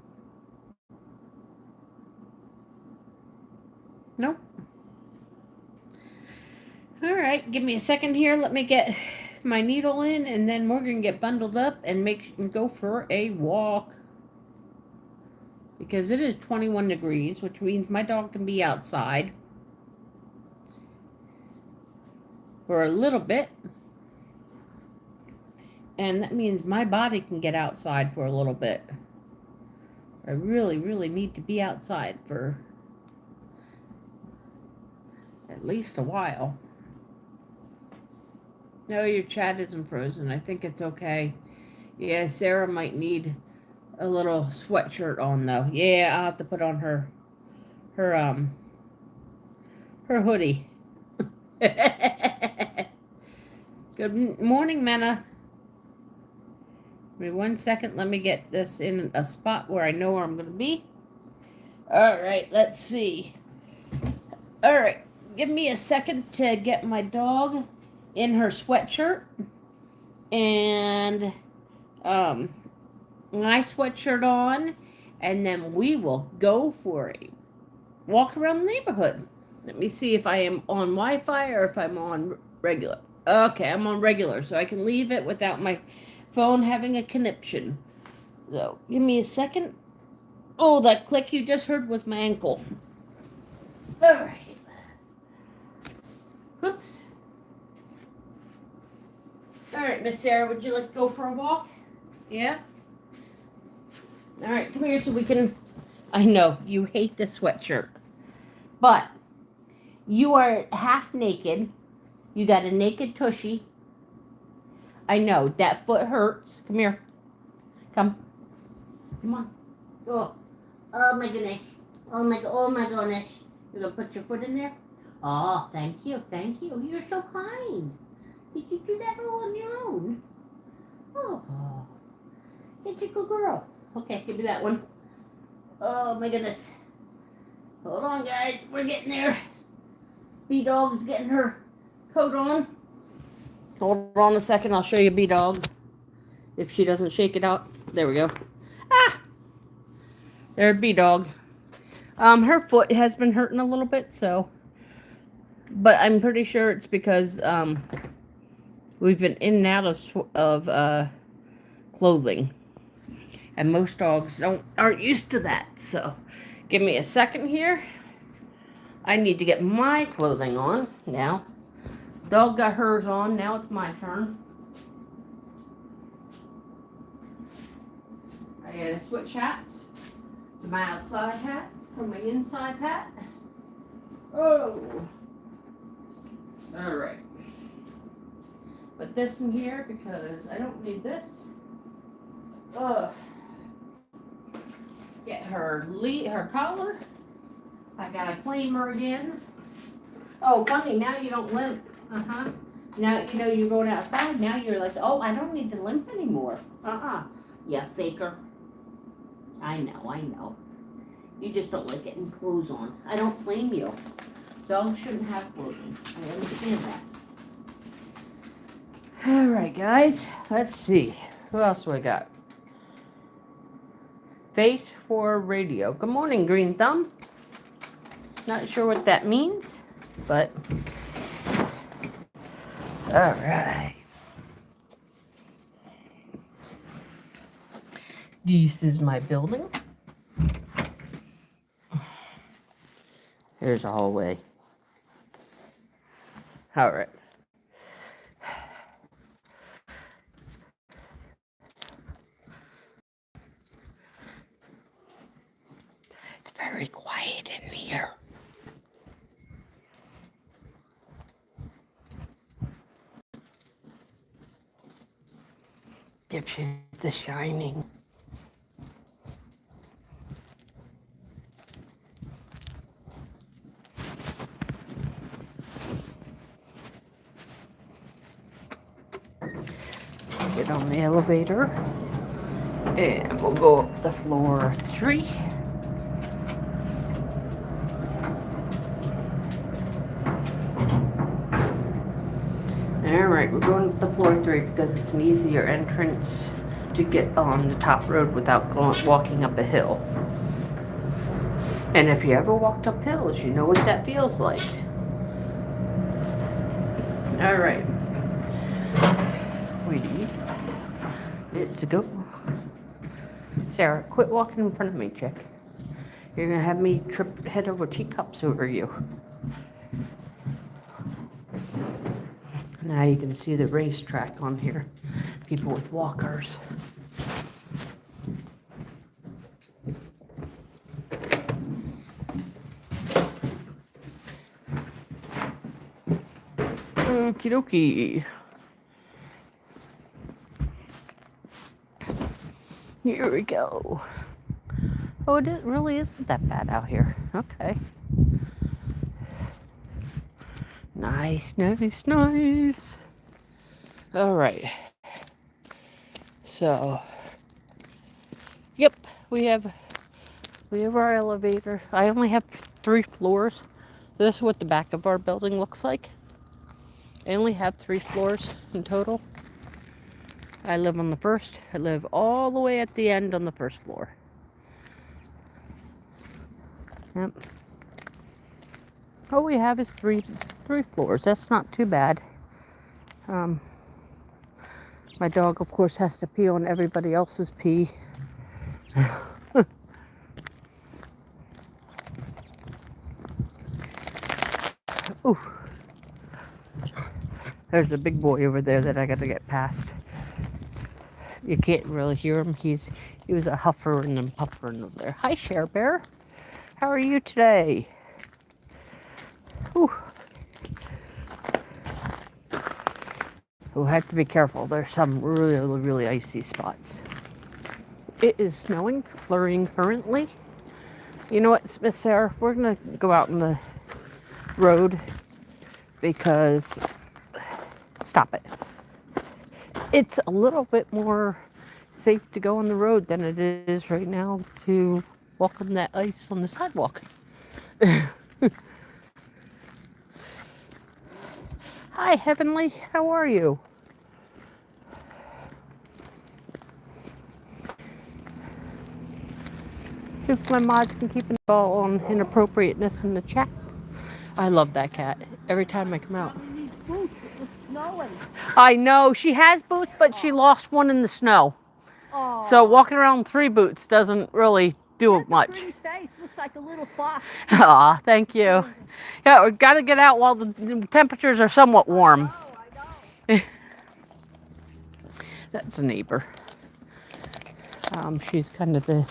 Nope. Alright, give me a second here. Let me get my needle in, and then we're gonna get bundled up and go for a walk. Because it is 21 degrees, which means my dog can be outside for a little bit. And that means my body can get outside for a little bit. I really, really need to be outside for at least a while. No, your chat isn't frozen. I think it's okay. Yeah, Sarah might need a little sweatshirt on though. Yeah, I'll have to put on her hoodie. Good morning, Mena. Give me 1 second. Let me get this in a spot where I know where I'm going to be. All right, let's see. All right, give me a second to get my dog in her sweatshirt and my sweatshirt on, and then we will go for a walk around the neighborhood. Let me see if I am on Wi-Fi or if I'm on regular. Okay, I'm on regular, so I can leave it without my phone having a conniption. So, give me a second. Oh, that click you just heard was my ankle. Alright. Oops. Alright, Miss Sarah, would you like to go for a walk? Yeah? Alright, come here so we can... I know, you hate this sweatshirt. But, you are half naked. You got a naked tushy. I know, that foot hurts. Come here. Come. Come on. Oh my goodness. Oh my goodness. You're going to put your foot in there? Oh, thank you. Thank you. You're so kind. Did you do that all on your own? Oh. Such a good girl. Okay, give me that one. Oh my goodness. Hold on, guys. We're getting there. B-Dog's getting her coat on. Hold on a second. I'll show you B-Dog. If she doesn't shake it out. There we go. Ah! There's B-Dog. Her foot has been hurting a little bit, so. But I'm pretty sure it's because we've been in and out of clothing. And most dogs aren't used to that. So, give me a second here. I need to get my clothing on now. Dog got hers on. Now it's my turn. I gotta switch hats. To my outside hat from my inside hat. Oh. Alright. Put this in here because I don't need this. Ugh. Get her collar. I gotta claim her again. Oh, funny, now you don't limp. Now, you know, you're going outside. Now you're like, oh, I don't need to limp anymore. You faker. I know. You just don't like getting clothes on. I don't blame you. Dogs shouldn't have clothing. I understand that. Alright, guys. Let's see. Who else do I got? Face for radio. Good morning, Green Thumb. Not sure what that means, but... Alright. This is my building. There's a hallway. All right. It's very quiet in here. Gives you the shining. Get on the elevator and we'll go up to floor 3. Alright, we're going up to floor 3 because it's an easier entrance to get on the top road without walking up a hill. And if you ever walked up hills, you know what that feels like. Alright. Sweetie, let's go. Sarah, quit walking in front of me, chick. You're gonna have me trip head over teacups over you. Now you can see the racetrack on here. People with walkers. Okie dokie. Here we go. Oh, it really isn't that bad out here. Okay. Nice, nice, nice. All right. So, yep, we have our elevator. I only have 3 floors. This is what the back of our building looks like. I only have 3 floors in total. I live on the first. I live all the way at the end on the first floor. Yep. All we have is three floors. That's not too bad. My dog, of course, has to pee on everybody else's pee. Ooh. There's a big boy over there that I got to get past. You can't really hear him. He was a huffering and puffering over there. Hi, Share Bear. How are you today? Ooh. We'll have to be careful. There's some really, really icy spots. It is snowing, flurrying currently. You know what, Miss Sarah? We're going to go out on the road because... Stop it. It's a little bit more safe to go on the road than it is right now to walk on that ice on the sidewalk. Hi, Heavenly. How are you? If my mods can keep an eye on inappropriateness in the chat. I love that cat. Every time I come out. It's snowing. I know. She has boots, but she lost one in the snow. Oh. So walking around with 3 boots doesn't really do much. A pretty face. Looks like a little fox. Aw, thank you. Yeah, we've got to get out while the temperatures are somewhat warm. I know. That's a neighbor. She's kind of the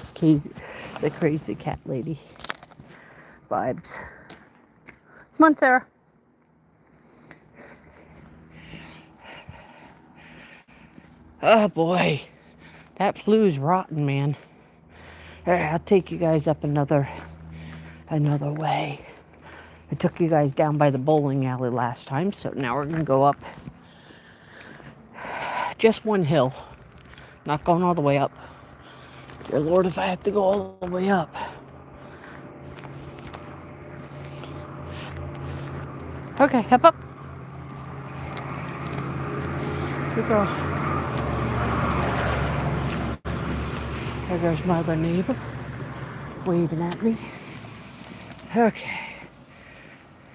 crazy cat lady vibes. Come on, Sarah. Oh boy, that flu's rotten, man. All right, I'll take you guys up another way. I took you guys down by the bowling alley last time, so now we're gonna go up just one hill. Not going all the way up. Dear Lord, if I have to go all the way up. Okay, hop up. Good girl. There goes my other neighbor, waving at me. Okay.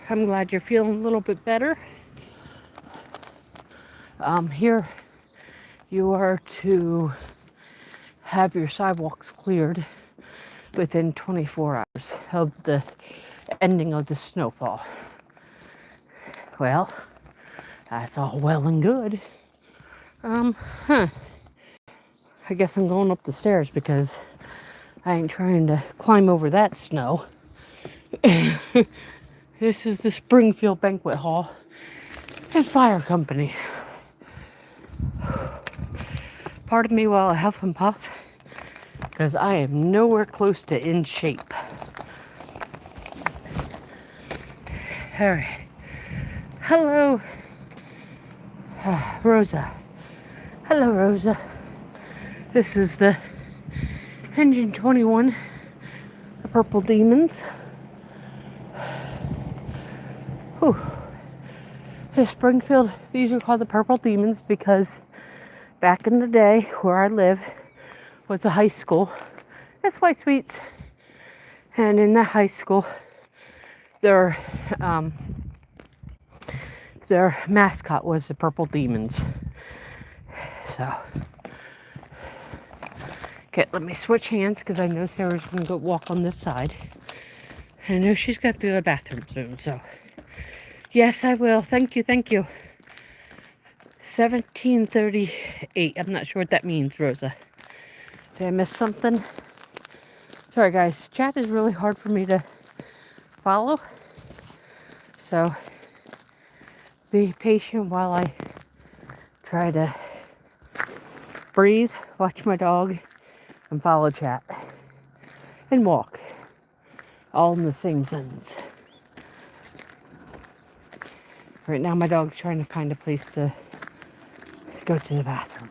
I'm glad you're feeling a little bit better. Here you are to have your sidewalks cleared within 24 hours of the ending of the snowfall. Well, that's all well and good. I guess I'm going up the stairs because I ain't trying to climb over that snow. This is the Springfield Banquet Hall and Fire Company. Pardon me while I huff and puff, because I am nowhere close to in shape. All right. Hello, Rosa. Hello, Rosa. This is the Engine 21, the Purple Demons. Whew. The Springfield, these are called the Purple Demons because back in the day where I live was a high school. It's White Sweets. And in that high school, their mascot was the Purple Demons. So, okay, let me switch hands because I know Sarah's going to go walk on this side. I know she's got to go to the bathroom soon, so. Yes, I will. Thank you, thank you. 17:38. I'm not sure what that means, Rosa. Did I miss something? Sorry, guys. Chat is really hard for me to follow. So, be patient while I try to breathe, watch my dog, and follow chat. And walk. All in the same sentence. Right now, my dog's trying to find a place to go to the bathroom.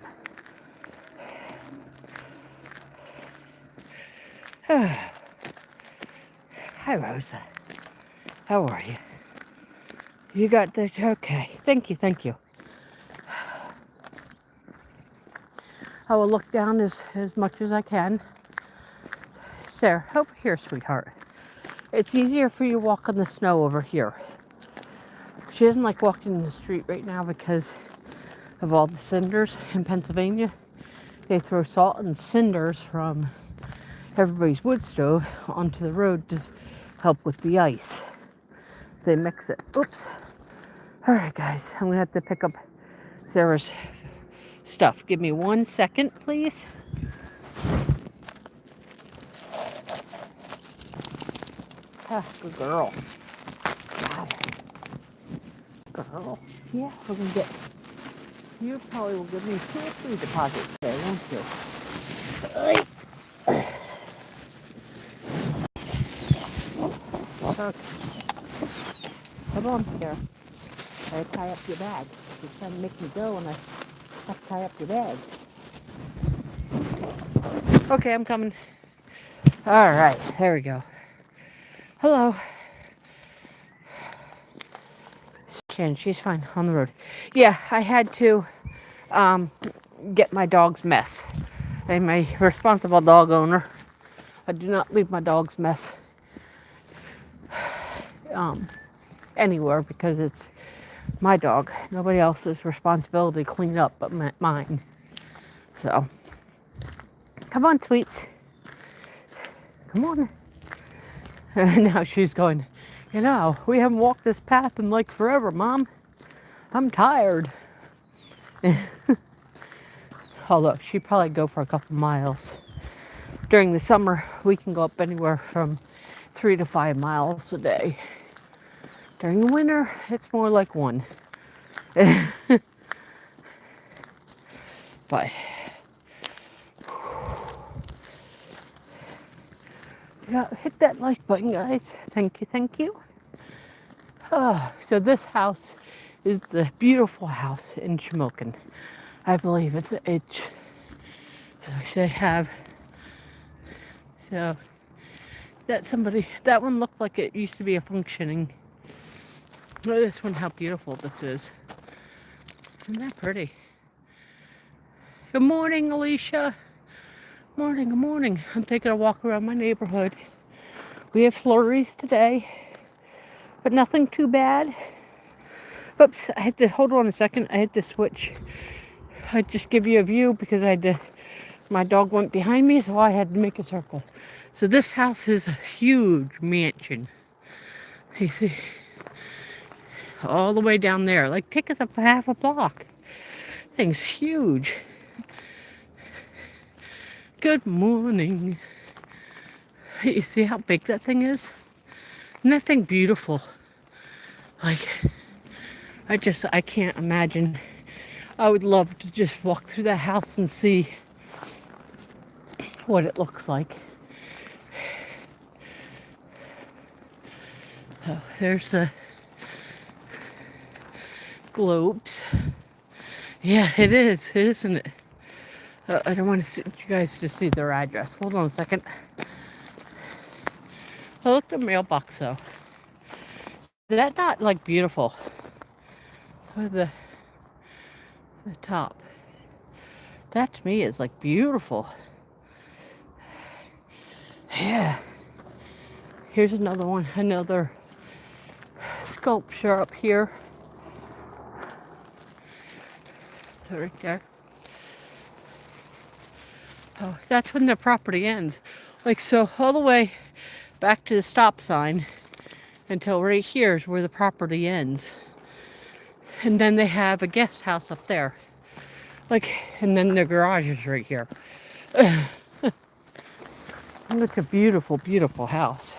Hi, Rosa. How are you? You got the... Okay. Thank you, thank you. I will look down as much as I can. Sarah, over here, sweetheart. It's easier for you to walk on the snow over here. She doesn't like walking in the street right now because of all the cinders in Pennsylvania. They throw salt and cinders from everybody's wood stove onto the road to help with the ice. They mix it. Oops. All right, guys. I'm going to have to pick up Sarah's stuff. Give me 1 second, please. Ah, good girl. Girl. Yeah, we're going to get... You probably will give me 2 or 3 deposits today, won't you? Okay. Come on, Sarah. I tie up your bag. You're trying to make me go and I have to tie up your bag. Okay, I'm coming. All right, there we go. Hello. She's fine on the road. Yeah, I had to get my dog's mess. I'm a responsible dog owner. I do not leave my dog's mess anywhere because it's my dog. Nobody else's responsibility to clean up but mine. So, come on, Tweets. Come on. Now she's going, you know, we haven't walked this path in like forever, Mom. I'm tired. Although she'd probably go for a couple miles. During the summer, we can go up anywhere from 3 to 5 miles a day. During the winter, it's more like 1. But yeah, hit that like button, guys. Thank you, thank you. So this house is the beautiful house in Shamokin. I believe it's they have. So that one looked like it used to be a functioning. Look at this one, how beautiful this is. Isn't that pretty? Good morning, Alicia. Morning, good morning. I'm taking a walk around my neighborhood. We have flurries today, but nothing too bad. Oops, I had to, hold on a second. I had to switch. I'd just give you a view because my dog went behind me, so I had to make a circle. So this house is a huge mansion. You see, all the way down there. Like, take us up half a block. Thing's huge. Good morning. You see how big that thing is? Isn't that thing beautiful? Like, I can't imagine. I would love to just walk through that house and see what it looks like. Oh, there's the globes. Yeah, it is, isn't it? I don't want you guys to see their address. Hold on a second. Oh, look at the mailbox though. Is that not like beautiful? With the top. That to me is like beautiful. Yeah. Here's another one, another sculpture up here. Right there. Oh, that's when the property ends. Like, so all the way back to the stop sign until right here is where the property ends. And then they have a guest house up there. Like, and then the garage is right here. And it's a beautiful, beautiful house.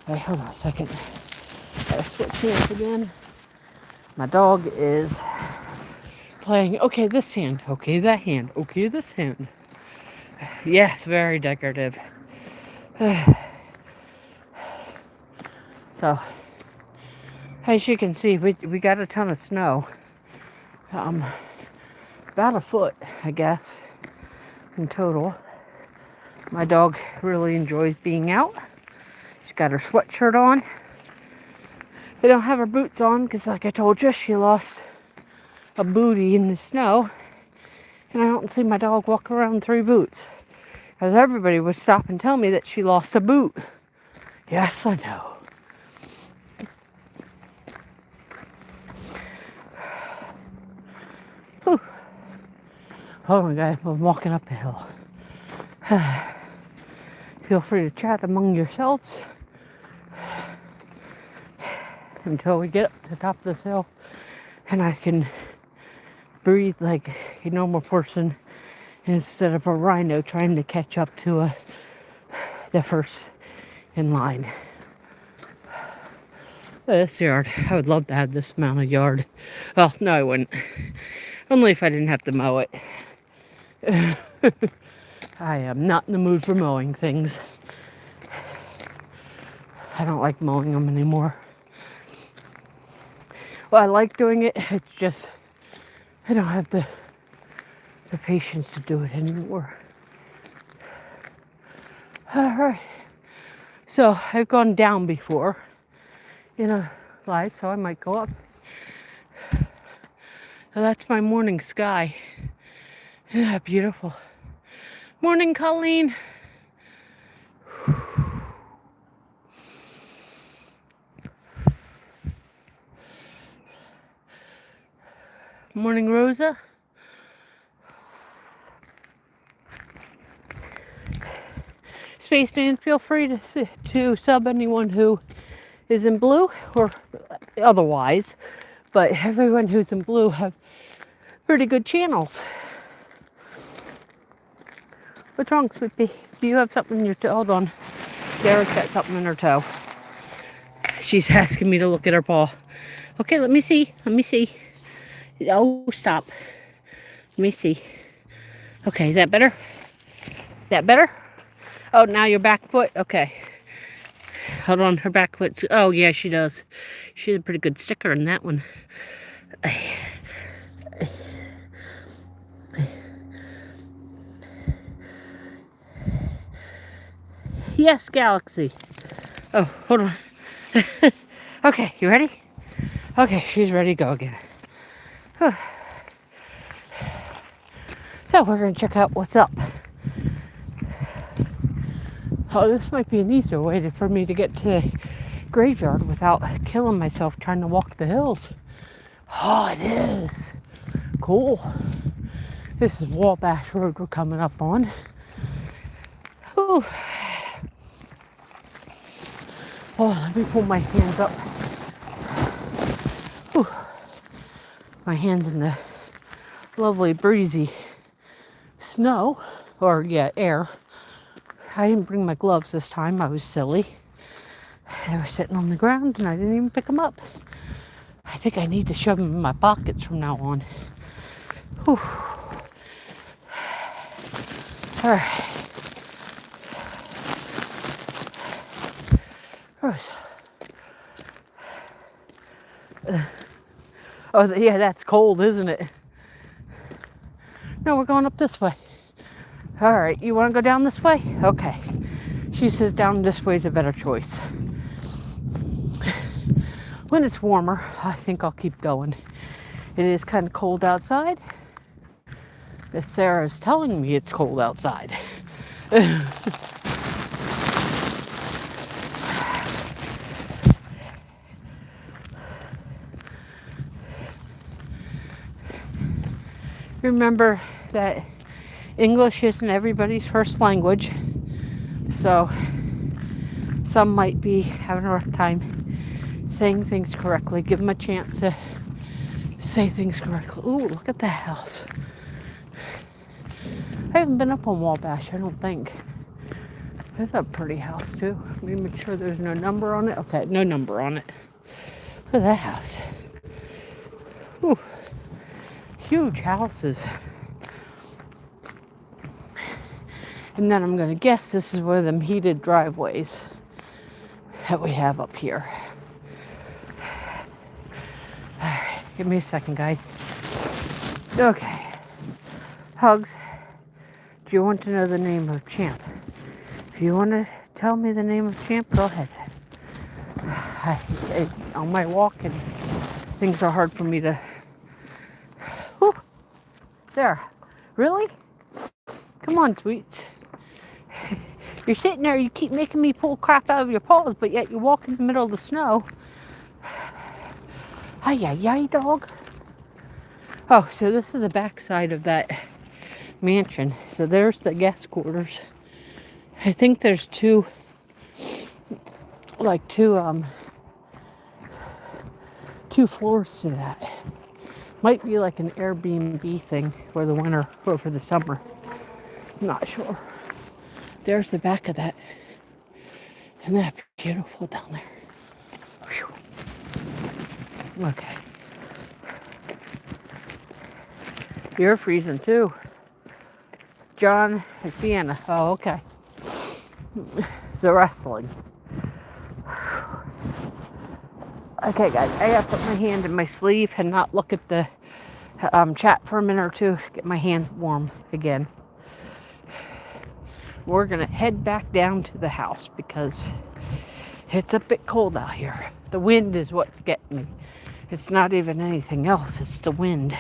Hey, hold on a second. Gotta switch hands again. My dog is playing, okay, this hand, okay, that hand, okay, this hand. Yes, very decorative. So, as you can see, we got a ton of snow. About a foot, I guess, in total. My dog really enjoys being out. She's got her sweatshirt on. They don't have her boots on because, like I told you, she lost a bootie in the snow. And I don't see my dog walk around with 3 boots. Because everybody would stop and tell me that she lost a boot. Yes, I know. Whew. Hold on, guys. I'm walking up a hill. Feel free to chat among yourselves until we get up to the top of this hill and I can breathe like a normal person instead of a rhino trying to catch up to the first in line. This yard, I would love to have this amount of yard. Well, no, I wouldn't. Only if I didn't have to mow it. I am not in the mood for mowing things. I don't like mowing them anymore. Well, I like doing it. It's just I don't have the patience to do it anymore. All right. So I've gone down before in a light, so I might go up. So that's my morning sky. Isn't that beautiful? Morning, Colleen. Morning, Rosa. Spaceman, feel free to sub anyone who is in blue or otherwise, but everyone who's in blue have pretty good channels. What's wrong, Sweetie? Do you have something in your toe? Hold on. Sarah's got something in her toe. She's asking me to look at her paw. Okay, let me see. Let me see. Oh, stop. Let me see. Okay, is that better? Is that better? Oh, now your back foot? Okay. Hold on, her back foot. Oh, yeah, she does. She's a pretty good sticker in that one. Yes, Galaxy. Oh, hold on. Okay, you ready? Okay, she's ready to go again. So we're going to check out what's up. Oh, this might be an easier way for me to get to the graveyard without killing myself trying to walk the hills. Oh, it is. Cool. This is Wabash Road we're coming up on. Ooh. Oh, let Let me pull my hands up. Whew. My hands in the lovely breezy snow, or yeah, air. I didn't bring my gloves this time. I was silly. They were sitting on the ground and I didn't even pick them up. I think I need to shove them in my pockets from now on. Whew. All right. Gross. Oh, yeah, that's cold, isn't it? No, we're going up this way. All right, you want to go down this way? Okay. She says down this way is a better choice. When it's warmer, I think I'll keep going. It is kind of cold outside. But Sarah's telling me it's cold outside. Remember that English isn't everybody's first language, so some might be having a rough time saying things correctly. Give them a chance to say things correctly. Ooh, look at that house. I haven't been up on Wabash, I don't think. It's a pretty house too. Let me make sure there's no number on it. Okay, no number on it. Look at that house. Ooh, huge houses. And then I'm gonna guess this is one of them heated driveways that we have up here. All right, give me a second, guys. Okay. Hugs, do you want to know the name of Champ? If you want to tell me the name of Champ, go ahead. On my walk, and things are hard for me to... Whew. Sarah, really? Come on, sweets. You're sitting there, you keep making me pull crap out of your paws, but yet you walk in the middle of the snow. Hi, dog. Oh, so this is the back side of that mansion. So there's the guest quarters. I think there's two floors to that. Might be like an Airbnb thing for the winter or for the summer. I'm not sure. There's the back of that. Isn't that beautiful down there? Whew. Okay. You're freezing too. John and Sienna. Oh, okay. The wrestling. Okay, guys, I gotta put my hand in my sleeve and not look at the chat for a minute or two. Get my hand warm again. We're gonna head back down to the house because it's a bit cold out here. The wind is what's getting me. It's not even anything else, it's the wind.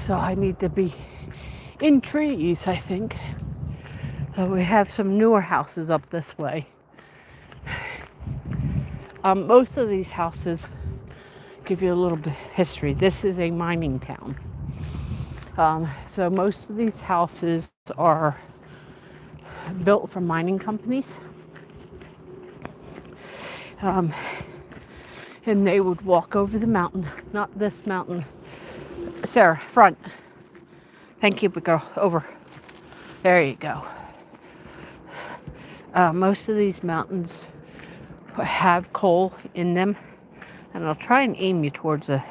So I need to be in trees, I think. We have some newer houses up this way. Most of these houses, give you a little bit of history. This is a mining town. So most of these houses are built for mining companies. And they would walk over the mountain, not this mountain. Sarah, front. Thank you, big girl. Over. There you go. Most of these mountains have coal in them, and I'll try and aim you towards a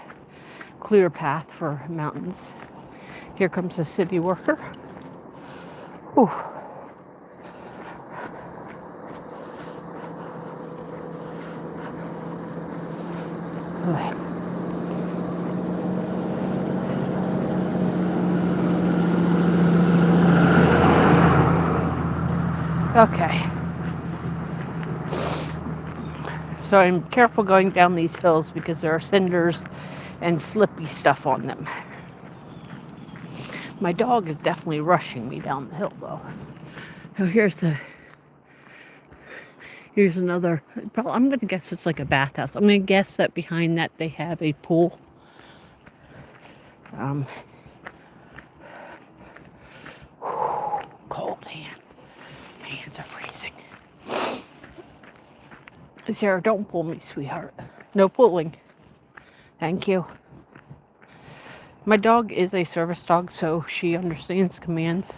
clear path for mountains. Here comes a city worker. Ooh. Okay. Okay. So I'm careful going down these hills because there are cinders and slippy stuff on them. My dog is definitely rushing me down the hill though. So here's another, I'm going to guess it's like a bathhouse. I'm going to guess that behind that they have a pool. Cold hand. My hands are freezing. Sarah, don't pull me, sweetheart. No pulling. Thank you. My dog is a service dog, so she understands commands.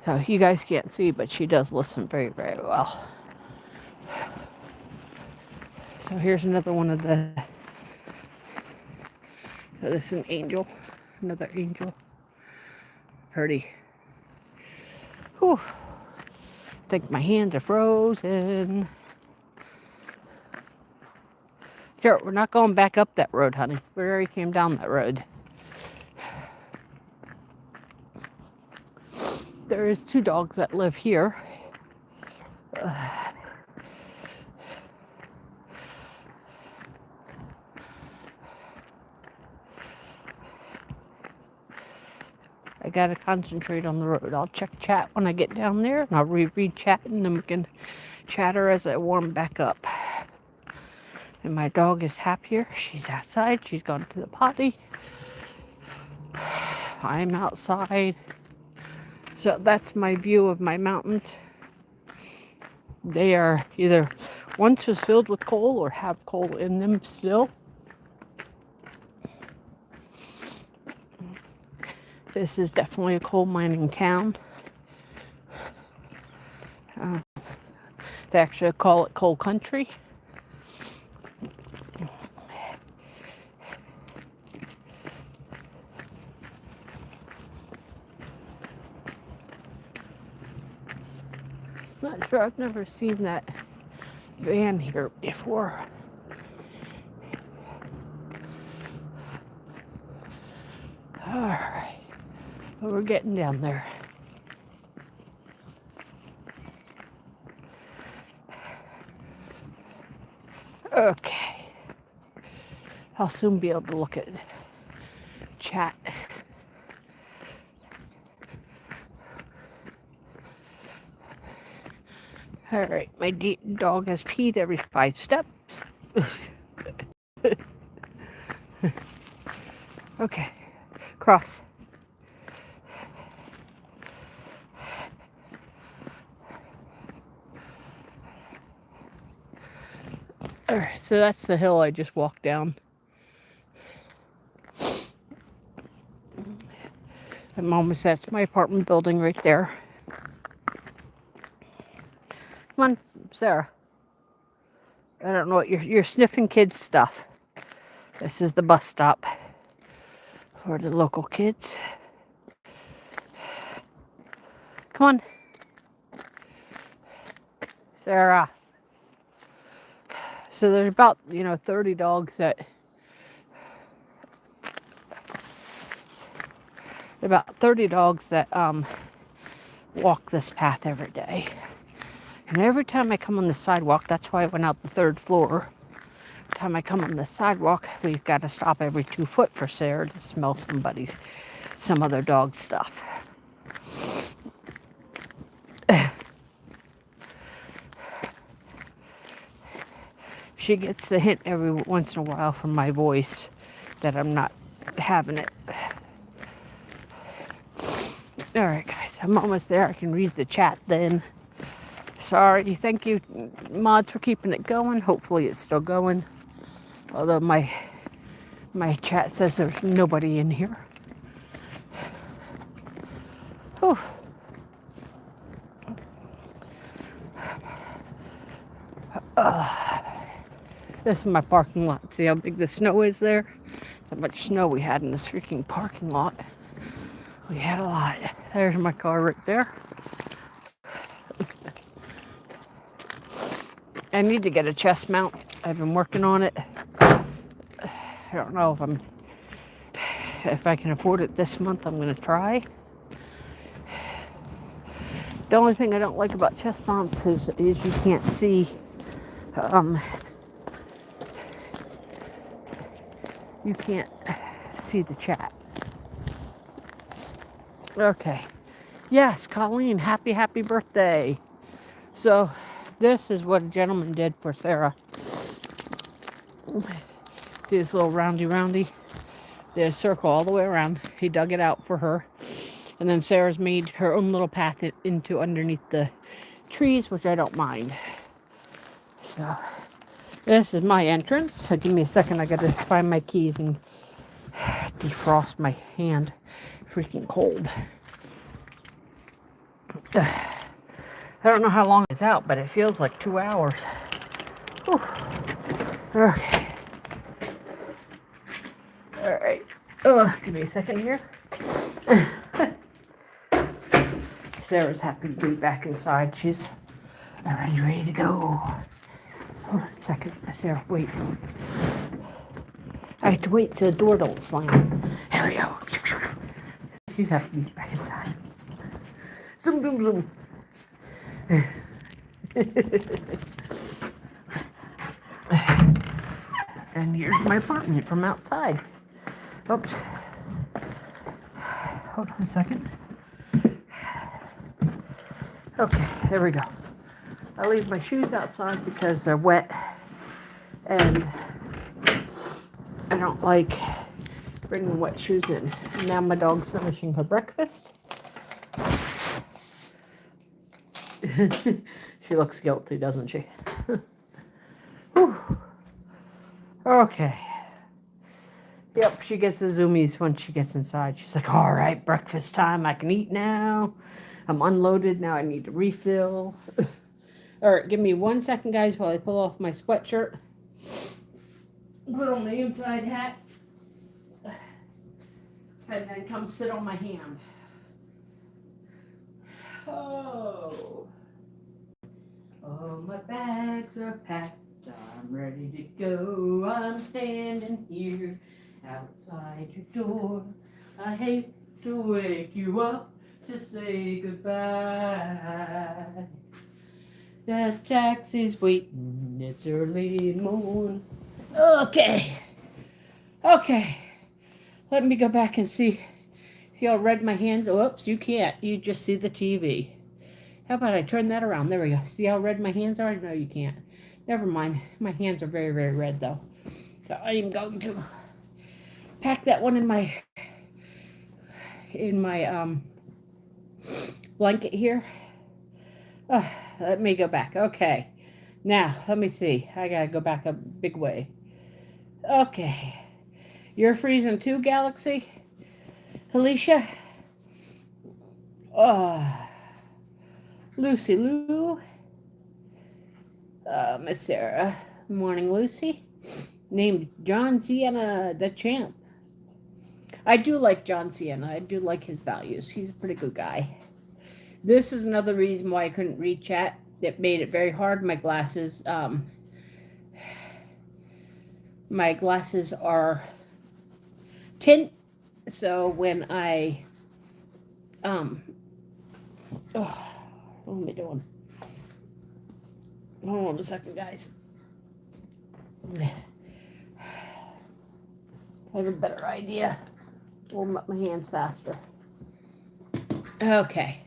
So you guys can't see, but she does listen very, very well. So here's another one of the... So this is an angel. Another angel. Pretty. Whew. I think my hands are frozen. Sure, we're not going back up that road, honey. We already came down that road. There is 2 dogs that live here. I gotta concentrate on the road. I'll check chat when I get down there, and I'll reread chat, and then we can chatter as I warm back up. And my dog is happier. She's outside. She's gone to the potty. I'm outside. So that's my view of my mountains. They are either once was filled with coal or have coal in them still. This is definitely a coal mining town. They actually call it coal country. Not sure, I've never seen that van here before. Alright, well, we're getting down there. Okay, I'll soon be able to look at chat. All right, my dog has peed every 5 steps. Okay, cross. All right, so that's the hill I just walked down. And that's my apartment building right there. Come on, Sarah. I don't know what you're sniffing kids' stuff. This is the bus stop for the local kids. Come on. Sarah. So there's about, 30 dogs that walk this path every day. And every time I come on the sidewalk, that's why I went out the 3rd floor. Every time I come on the sidewalk, we've got to stop every 2 foot for Sarah to smell some other dog stuff. She gets the hint every once in a while from my voice that I'm not having it. All right, guys, I'm almost there. I can read the chat then. Sorry, thank you, mods, for keeping it going. Hopefully it's still going. Although my chat says there's nobody in here. Whew. This is my parking lot. See how big the snow is there? That's how much snow we had in this freaking parking lot. We had a lot. There's my car right there. I need to get a chest mount. I've been working on it. I don't know if I can afford it this month. I'm going to try. The only thing I don't like about chest mounts is you can't see. You can't see the chat. Okay. Yes, Colleen, happy birthday. So, this is what a gentleman did for Sarah. See this little roundy? Did a circle all the way around. He dug it out for her. And then Sarah's made her own little path into underneath the trees, which I don't mind. So, This is my entrance. So give me a second. I gotta find my keys and defrost my hand. Freaking cold. I don't know how long it's out, but it feels like 2 hours. Whew. Okay. All right. Oh, give me a second here. Sarah's happy to be back inside. She's already ready to go. Hold on a second. Sarah, wait. I have to wait so the door don't slam. Here we go. She's happy to be back inside. Zoom, zoom, zoom. And here's my apartment from outside. Oops. Hold on a second. Okay, there we go. I leave my shoes outside because they're wet and I don't like bringing wet shoes in. Now my dog's finishing her breakfast. She looks guilty, doesn't she? Whew. Okay. Yep, she gets the zoomies when she gets inside. She's like, all right, breakfast time. I can eat now. I'm unloaded. Now I need to refill. All right, give me 1 second, guys, while I pull off my sweatshirt. Put on the inside hat. And then come sit on my hand. Oh. Oh, my bags are packed. I'm ready to go. I'm standing here outside your door. I hate to wake you up to say goodbye. The taxi's waiting. It's early morning. Okay. Okay. Let me go back and see. See how red my hands? Oops, you can't. You just see the TV. How about I turn that around? There we go. See how red my hands are? No, you can't. Never mind. My hands are very, very red, though. So I am going to pack that one in my blanket here. Let me go back. Okay. Now, let me see. I gotta go back a big way. Okay. You're freezing too, Galaxy? Alicia? Lucy Lou? Miss Sarah. Morning, Lucy. Named John Sienna the Champ. I do like John Sienna. I do like his values. He's a pretty good guy. This is another reason why I couldn't read chat. It made it very hard. My glasses are tint. So when I what am I doing? Hold on a second, guys. I have a better idea. Warm up my hands faster. Okay.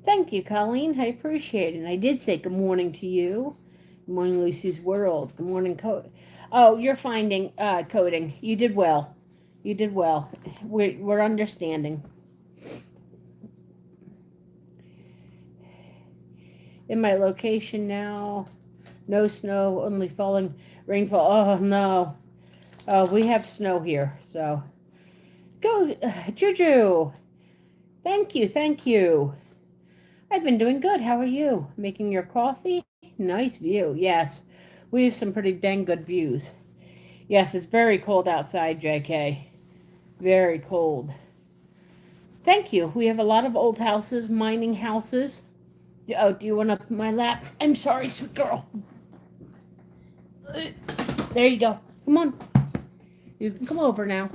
Thank you, Colleen. I appreciate it. And I did say good morning to you. Good morning, Lucy's World. Good morning, Oh, you're finding coding. You did well. You did well. We're understanding. In my location now, no snow, only falling rainfall. Oh no. We have snow here, so go, Juju. Thank you, thank you. I've been doing good. How are you? Making your coffee? Nice view. Yes, we have some pretty dang good views. Yes, it's very cold outside, JK. Very cold. Thank you. We have a lot of old houses, mining houses. Oh, do you want up my lap? I'm sorry, sweet girl. There you go. Come on. You can come over now.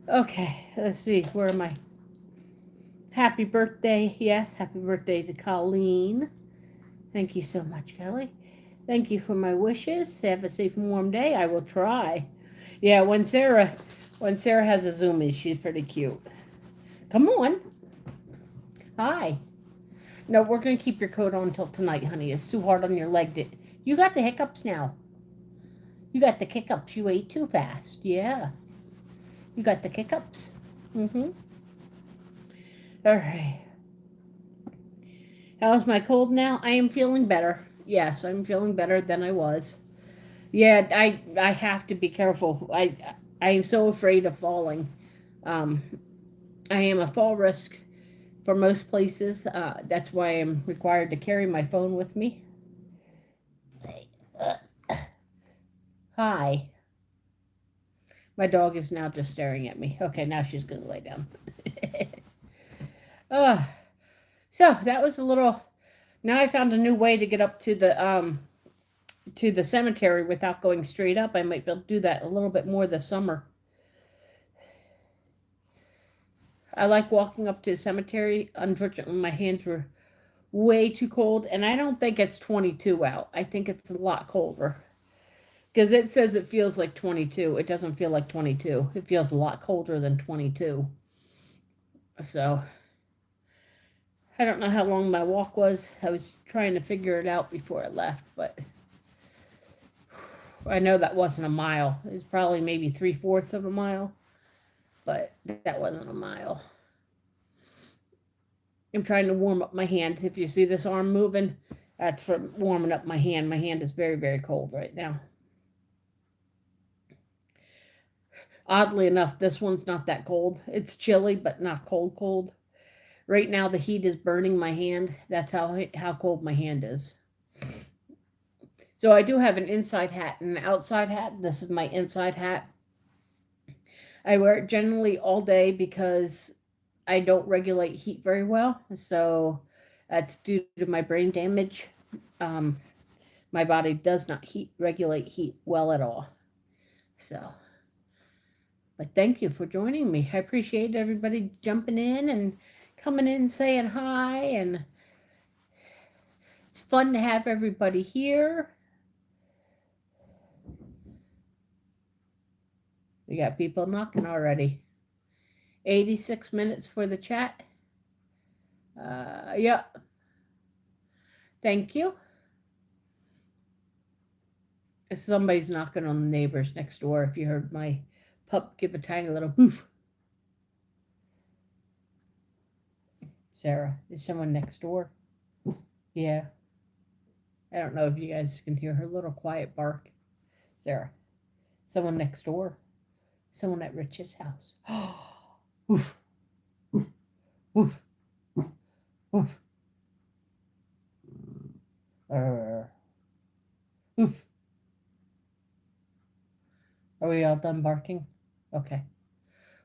Okay, let's see. Where am I? Happy birthday. Yes, happy birthday to Colleen. Thank you so much, Kelly. Thank you for my wishes. Have a safe and warm day. I will try. Yeah, when Sarah has a Zoomies, she's pretty cute. Come on. Hi. No, we're going to keep your coat on until tonight, honey. It's too hard on your leg. You got the hiccups now. You got the hiccups. You ate too fast. Yeah. You got the hiccups. Mm-hmm. All right. How's my cold now? I am feeling better. Yes, I'm feeling better than I was. Yeah, I have to be careful. I am so afraid of falling. Um, I am a fall risk for most places. That's why I'm required to carry my phone with me. Hi. My dog is now just staring at me. Okay, now she's going to lay down. uh, so that was a little. Now I found a new way to get up to the cemetery without going straight up. I might be able to do that a little bit more this summer. I like walking up to the cemetery. Unfortunately, my hands were way too cold, and I don't think it's 22 out. I think it's a lot colder. Because it says it feels like 22. It doesn't feel like 22. It feels a lot colder than 22. So, I don't know how long my walk was. I was trying to figure it out before I left, but I know that wasn't a mile. It was probably maybe 3/4 of a mile, but that wasn't a mile. I'm trying to warm up my hand. If you see this arm moving, that's for warming up my hand. My hand is very, very cold right now. Oddly enough, this one's not that cold. It's chilly, but not cold, cold. Right now, the heat is burning my hand. That's how cold my hand is. So I do have an inside hat and an outside hat. This is my inside hat. I wear it generally all day because I don't regulate heat very well. So that's due to my brain damage. My body does not regulate heat well at all. So, but thank you for joining me. I appreciate everybody jumping in and coming in saying hi. And it's fun to have everybody here. We got people knocking already. 86 minutes for the chat. Yeah. Thank you. Somebody's knocking on the neighbors next door. If you heard my pup give a tiny little boof. Sarah, is someone next door? Yeah. I don't know if you guys can hear her little quiet bark. Sarah, someone next door. Someone at Rich's house. Woof. Woof. Woof. Woof. Woof. Are we all done barking? Okay.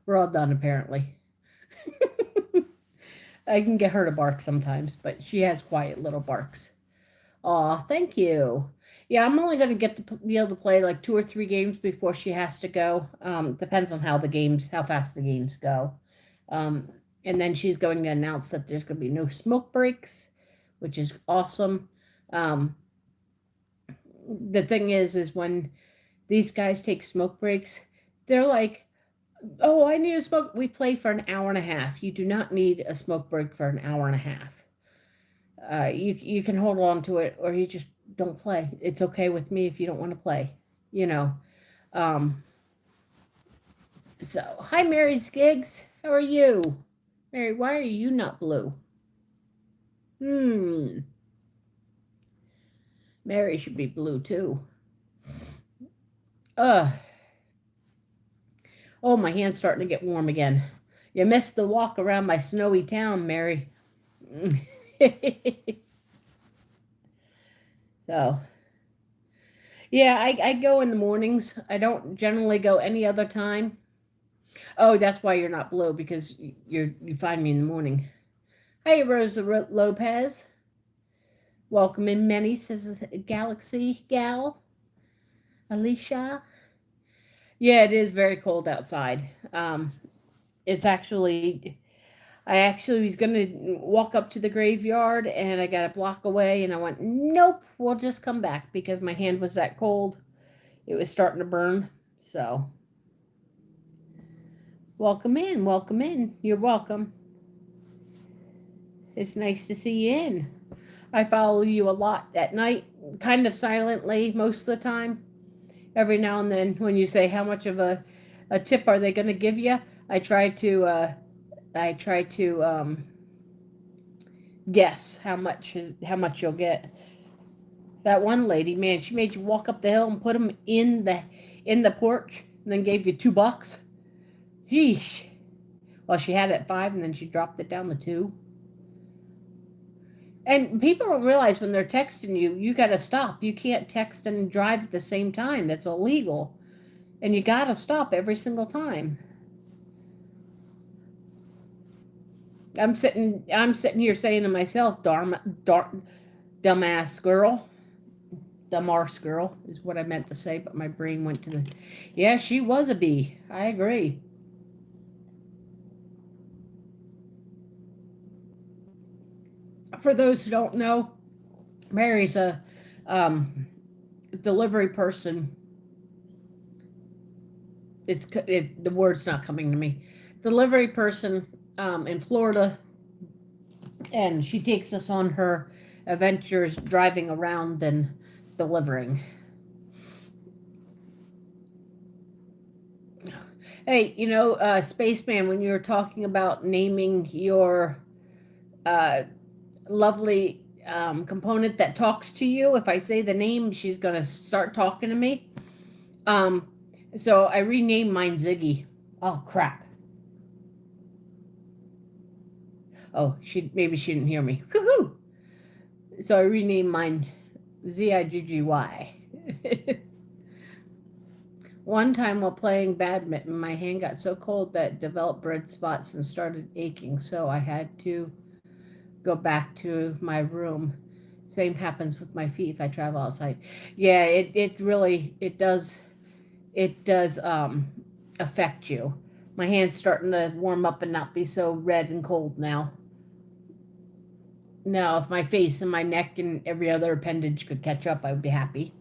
We're all done, apparently. I can get her to bark sometimes, but she has quiet little barks. Aw, thank you. Yeah, I'm only going to get to be able to play like 2 or 3 games before she has to go. Depends on how fast the games go. And then she's going to announce that there's going to be no smoke breaks, which is awesome. The thing is when these guys take smoke breaks, they're like, oh, I need a smoke. We play for an hour and a half. You do not need a smoke break for an hour and a half. You can hold on to it, or you just don't play. It's okay with me if you don't want to play, So, hi, Mary Skiggs. How are you? Mary, why are you not blue? Mary should be blue, too. Oh, my hand's starting to get warm again. You missed the walk around my snowy town, Mary. So, yeah, I go in the mornings. I don't generally go any other time. Oh, that's why you're not blue, because you find me in the morning. Hey, Rosa Lopez. Welcome in, many, says Galaxy Gal. Alicia. Yeah, it is very cold outside. It's actually... I actually was going to walk up to the graveyard, and I got a block away, and I went, nope, we'll just come back, because my hand was that cold. It was starting to burn, so. Welcome in, welcome in. You're welcome. It's nice to see you in. I follow you a lot at night, kind of silently most of the time. Every now and then, when you say how much of a tip are they going to give you, I try to guess how much you'll get. That one lady, man, she made you walk up the hill and put them in the porch, and then gave you $2. Yeesh. Well, she had it at 5, and then she dropped it down to 2. And people don't realize when they're texting you, you got to stop. You can't text and drive at the same time. That's illegal. And you got to stop every single time. I'm sitting here saying to myself, dumbass girl. Dumbass girl is what I meant to say, but my brain went to the, yeah, she was a bee. I agree. For those who don't know, Mary's a delivery person. The word's not coming to me. Delivery person in Florida, and she takes us on her adventures driving around and delivering. Hey, Spaceman, when you were talking about naming your lovely component that talks to you, if I say the name, she's going to start talking to me. So I renamed mine Ziggy. Oh, crap. Oh, maybe she didn't hear me. Woohoo! So I renamed mine Ziggy. One time while playing badminton, my hand got so cold that it developed red spots and started aching, so I had to go back to my room. Same happens with my feet if I travel outside. Yeah, it really does affect you. My hand's starting to warm up and not be so red and cold now. Now, if my face and my neck and every other appendage could catch up, I would be happy.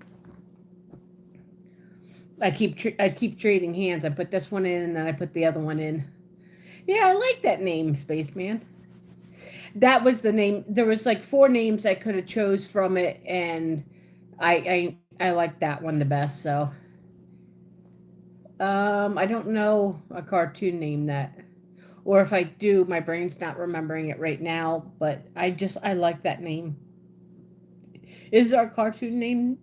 I keep trading hands. I put this one in, and then I put the other one in. Yeah, I like that name, Spaceman. That was the name. There was like 4 names I could have chose from it, and I like that one the best. So, I don't know a cartoon name that, or if I do, my brain's not remembering it right now. But I like that name. Is our cartoon name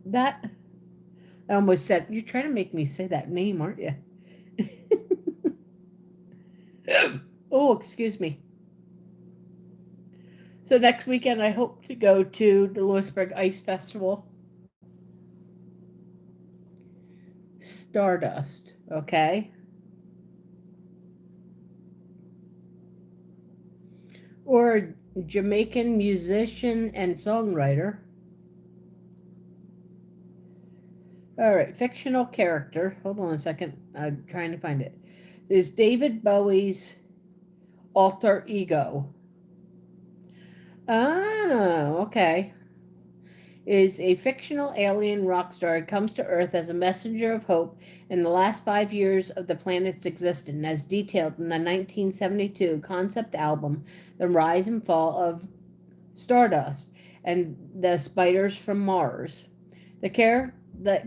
that? I almost said, you're trying to make me say that name, aren't you? Oh, excuse me. So next weekend, I hope to go to the Lewisburg Ice Festival. Stardust, okay? Or Jamaican musician and songwriter. All right, fictional character. Hold on a second. I'm trying to find it. Is David Bowie's alter ego. Oh, okay. Is a fictional alien rock star who comes to Earth as a messenger of hope in the last 5 years of the planet's existence, as detailed in the 1972 concept album, The Rise and Fall of Stardust and the Spiders from Mars. The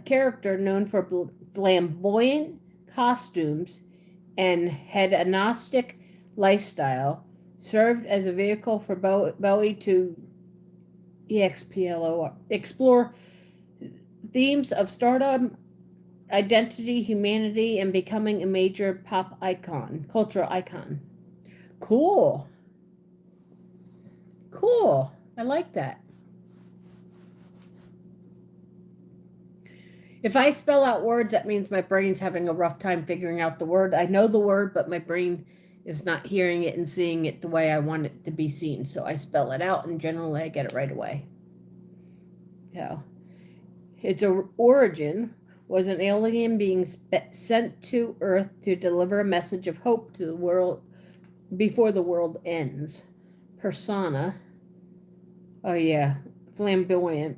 character, known for flamboyant costumes and hedonistic lifestyle, served as a vehicle for Bowie to explore themes of stardom, identity, humanity, and becoming a major cultural icon. Cool. I like that. If I spell out words, that means my brain's having a rough time figuring out the word. I know the word, but my brain is not hearing it and seeing it the way I want it to be seen. So I spell it out, and generally I get it right away. So, its origin was an alien being sent to Earth to deliver a message of hope to the world before the world ends. Persona. Oh yeah, flamboyant.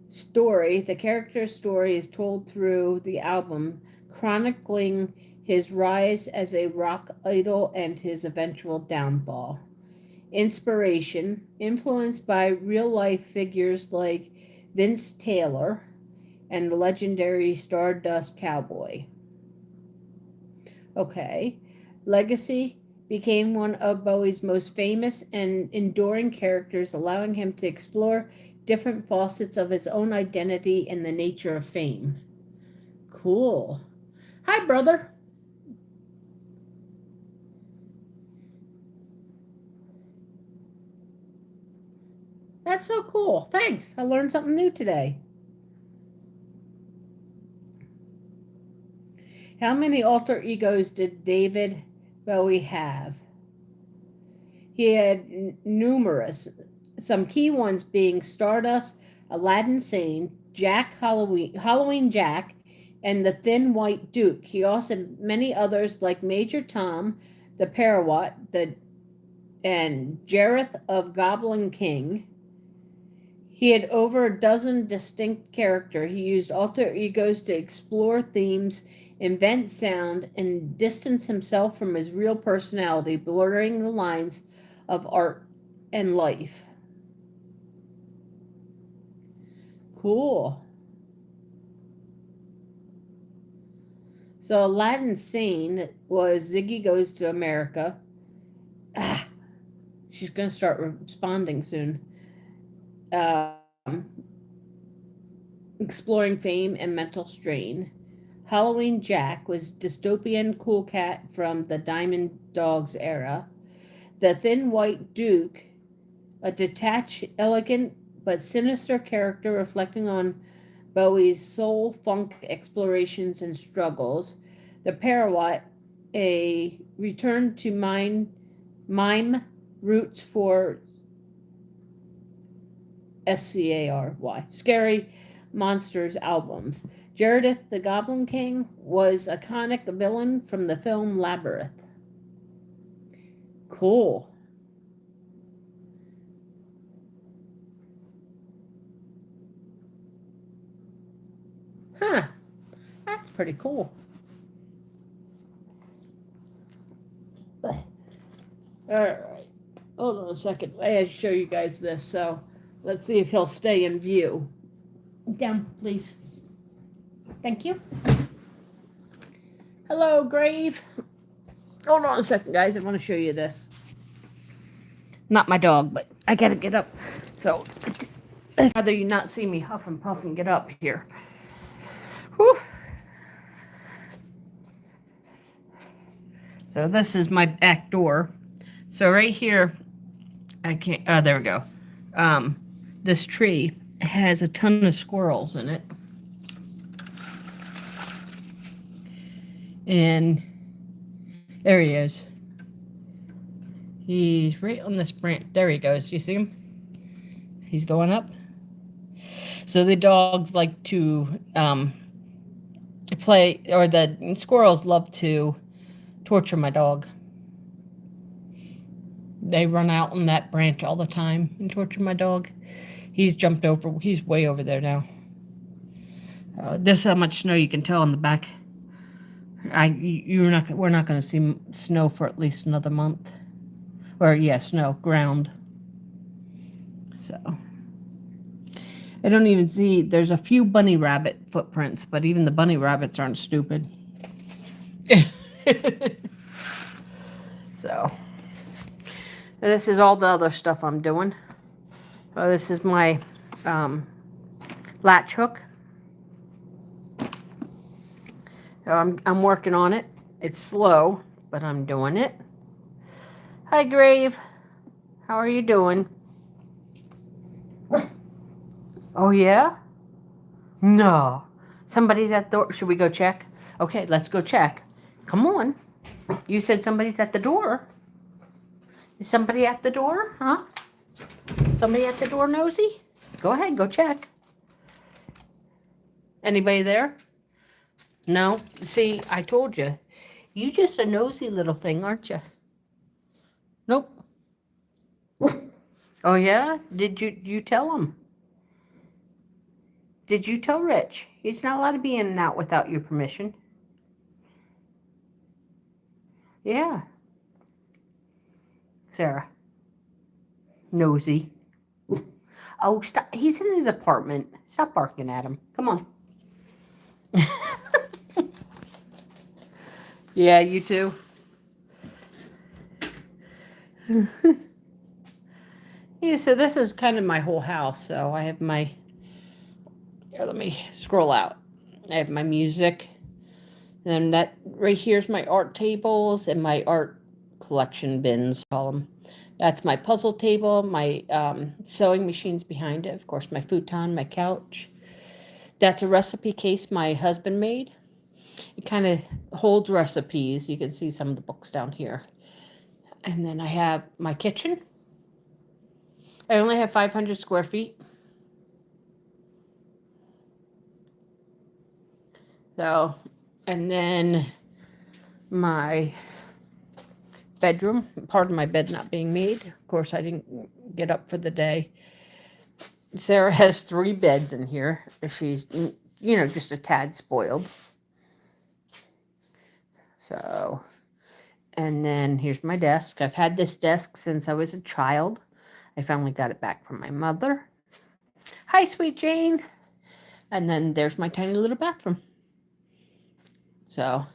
Story. The character's story is told through the album, chronicling his rise as a rock idol and his eventual downfall. Inspiration. Influenced by real-life figures like Vince Taylor and the legendary Stardust Cowboy. Okay. Legacy. became one of Bowie's most famous and enduring characters, allowing him to explore different facets of his own identity and the nature of fame. Cool. Hi, brother. That's so cool. Thanks. I learned something new today. How many alter egos did David Bowie have? He had numerous, some key ones being Stardust, Aladdin Sane, Halloween Jack, and the Thin White Duke. He also had many others like Major Tom, the Parrot, and Jareth of Goblin King. He had over a dozen distinct characters. He used alter egos to explore themes, invent sound, and distance himself from his real personality, blurring the lines of art and life. Cool. So Aladdin Sane was Ziggy Goes to America. She's going to start responding soon. Exploring fame and mental strain. Halloween Jack was dystopian cool cat from the Diamond Dogs era. The Thin White Duke, a detached, elegant, but sinister character reflecting on Bowie's soul funk explorations and struggles. The Parrot, a return to mime roots for SCARY, Scary Monsters albums. Jareth the Goblin King was a iconic villain from the film Labyrinth. Cool. Huh. That's pretty cool. All right. Hold on a second. I had to show you guys this, so let's see if he'll stay in view. Down, please. Thank you. Hello, Grave. Hold on a second, guys. I want to show you this. Not my dog, but I gotta get up. So, I'd rather you not see me huff and puff and get up here. Whew. So this is my back door. So right here, I can't, oh, there we go. This tree has a ton of squirrels in it. And there he is. He's right on this branch. There he goes. You see him? He's going up. So the dogs like to play, or the squirrels love to torture my dog. They run out on that branch all the time and torture my dog. He's jumped over. He's way over there now. This is how much snow you can tell on the back. We're not going to see snow for at least another month. Or yeah, snow, ground. So I don't even see. There's a few bunny rabbit footprints, but even the bunny rabbits aren't stupid. So and this is all the other stuff I'm doing. This is my latch hook. So I'm working on it. It's slow, but I'm doing it. Hi, Grave. How are you doing? Oh, yeah? No. Somebody's at the door. Should we go check? Okay, let's go check. Come on. You said somebody's at the door. Is somebody at the door? Huh? Somebody at the door, Nosy? Go ahead, go check. Anybody there? No? See, I told you. You just a nosy little thing, aren't you? Nope. Oh, yeah? Did you tell him? Did you tell Rich? He's not allowed to be in and out without your permission. Yeah. Sarah. Nosy. Oh, stop. He's in his apartment. Stop barking at him. Come on. Yeah, you too. Yeah, so this is kind of my whole house. So I have my, here, let me scroll out. I have my music. And then that right here's my art tables and my art collection bins, call them. That's my puzzle table, my sewing machines behind it, of course, my futon, my couch. That's a recipe case my husband made. It kind of holds recipes. You can see some of the books down here. And then I have my kitchen. I only have 500 square feet. So, and then my bedroom, part of my bed not being made. Of course, I didn't get up for the day. Sarah has 3 beds in here. She's, just a tad spoiled. So, and then here's my desk. I've had this desk since I was a child. I finally got it back from my mother. Hi, sweet Jane. And then there's my tiny little bathroom. So,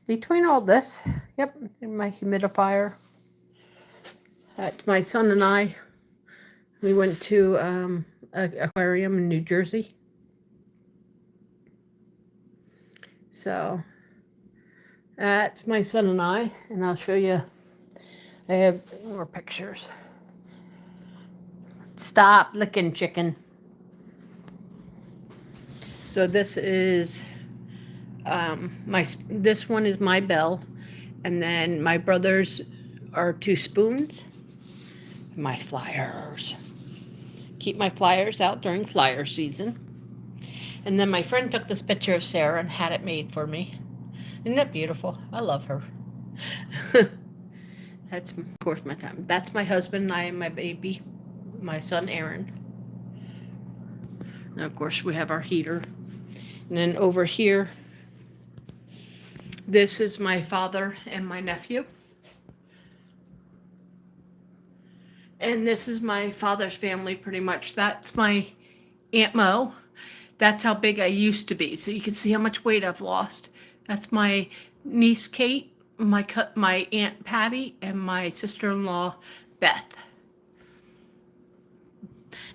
between all this, yep, and my humidifier. That's my son and I. We went to an aquarium in New Jersey. So, that's my son and I, and I'll show you. I have more pictures. Stop licking, chicken. So this is this one is my bell, and then my brother's are 2 spoons. My flyers. Keep my flyers out during flyer season. And then my friend took this picture of Sarah and had it made for me. Isn't that beautiful? I love her. That's, of course, my time. That's my husband and I and my baby, my son Aaron. And of course, we have our heater. And then over here, this is my father and my nephew. And this is my father's family, pretty much. That's my Aunt Mo. That's how big I used to be. So you can see how much weight I've lost. That's my niece Kate, my Aunt Patty, and my sister-in-law Beth.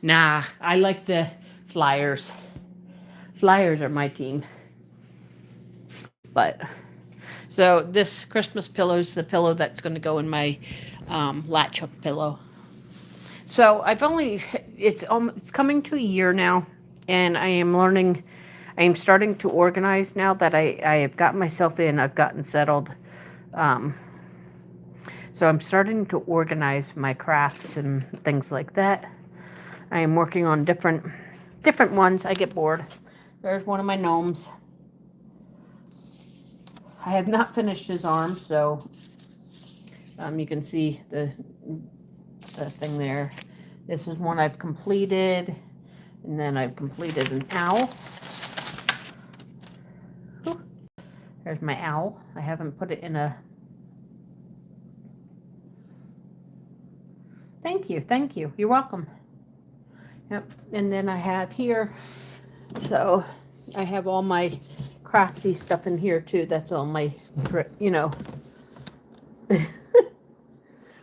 Nah, I like the flyers. Flyers are my team. But, so this Christmas pillow is the pillow that's going to go in my latch hook pillow. So it's coming to a year now, and I am starting to organize now that I have gotten myself in, I've gotten settled. So I'm starting to organize my crafts and things like that. I am working on different ones. I get bored. There's one of my gnomes. I have not finished his arm, so you can see the thing there. This is one I've completed, and then I've completed an owl. Whew. There's my owl. I haven't put it in a... Thank you. You're welcome. Yep, and then I have here, so I have all my crafty stuff in here too. That's all my,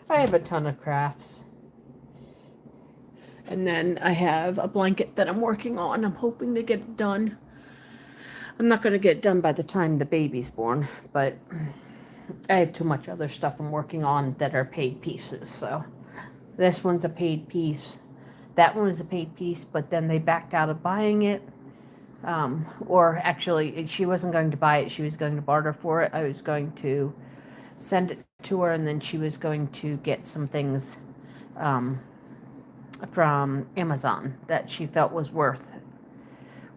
I have a ton of crafts. And then I have a blanket that I'm working on. I'm hoping to get it done. I'm not going to get it done by the time the baby's born, but I have too much other stuff I'm working on that are paid pieces. So this one's a paid piece. That one was a paid piece, but then they backed out of buying it. Or actually, she wasn't going to buy it. She was going to barter for it. I was going to send it to her, and then she was going to get some things from Amazon that she felt was worth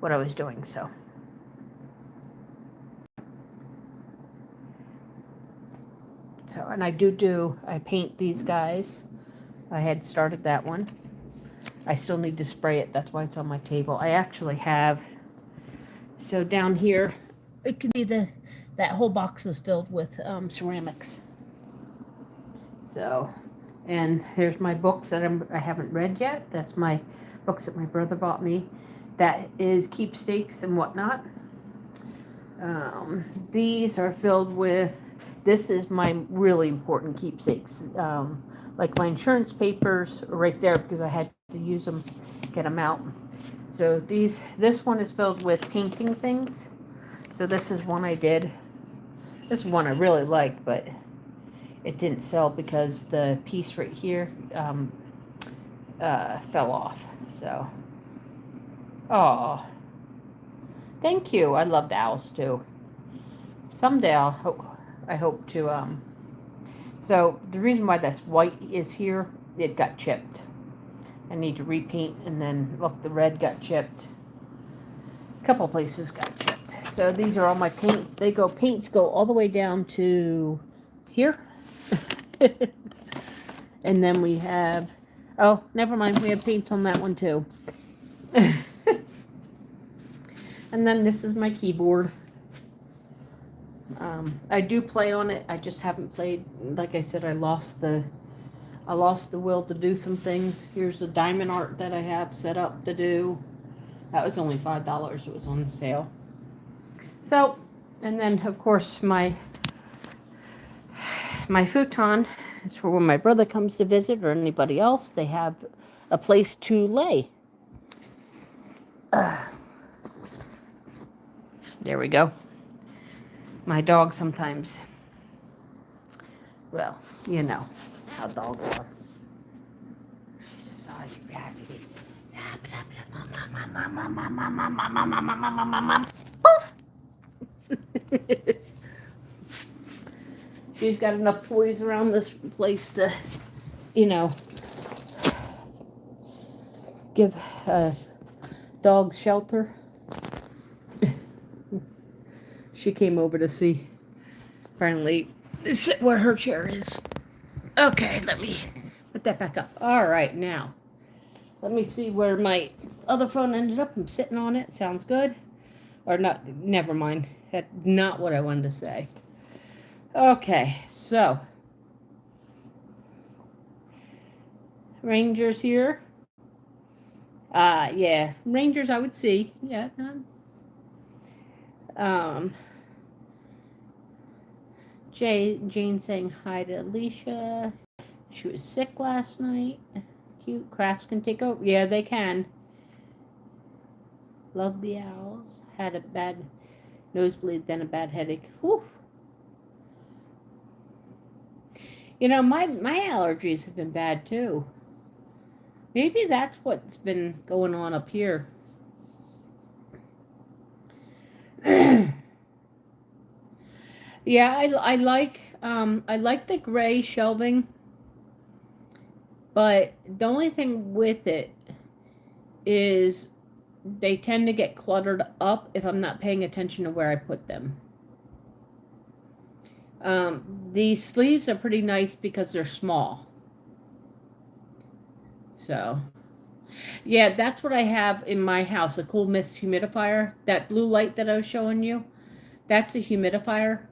what I was doing. So and I paint these guys. I had started that one. I still need to spray it. That's why it's on my table. I actually have, so down here, it could be that whole box is filled with ceramics. So, and here's my books that I haven't read yet. That's my books that my brother bought me. That is keepsakes and whatnot. These are filled with, this is my really important keepsakes. Like my insurance papers are right there because I had to use them, get them out. So this one is filled with painting things. So this is one I did. This one I really like, but it didn't sell because the piece right here fell off. So, oh, thank you. I love the owls too. Someday I hope to. So the reason why this white is here, it got chipped. I need to repaint, and then look, the red got chipped. A couple places got chipped. So these are all my paints. Paints go all the way down to here. And then we have, oh, never mind, we have paints on that one too. And then this is my keyboard. I do play on it. I just haven't played. Like I said, I lost the will to do some things. Here's the diamond art that I have set up to do. That was only $5. It was on sale. So, and then of course my futon is for when my brother comes to visit or anybody else. They have a place to lay. There we go. My dog sometimes, well, you know how dogs are. She says, oh, you have to eat. Poof! She's got enough toys around this place to, you know, give dogs shelter. She came over to see, finally, sit where her chair is. Okay, let me put that back up. All right, now, let me see where my other phone ended up. I'm sitting on it. Sounds good. Or not, never mind. That's not what I wanted to say. Okay, so. Rangers here. Yeah, Rangers I would see. Yeah. Jane saying hi to Alicia. She was sick last night. Cute. Crafts can take over. Yeah, they can. Love the owls. Had a bad nosebleed, then a bad headache. Whew. You know, my allergies have been bad too. Maybe that's what's been going on up here. Yeah, I like the gray shelving, but the only thing with it is they tend to get cluttered up if I'm not paying attention to where I put them. These sleeves are pretty nice because they're small. So, yeah, that's what I have in my house, a cool mist humidifier. That blue light that I was showing you, that's a humidifier.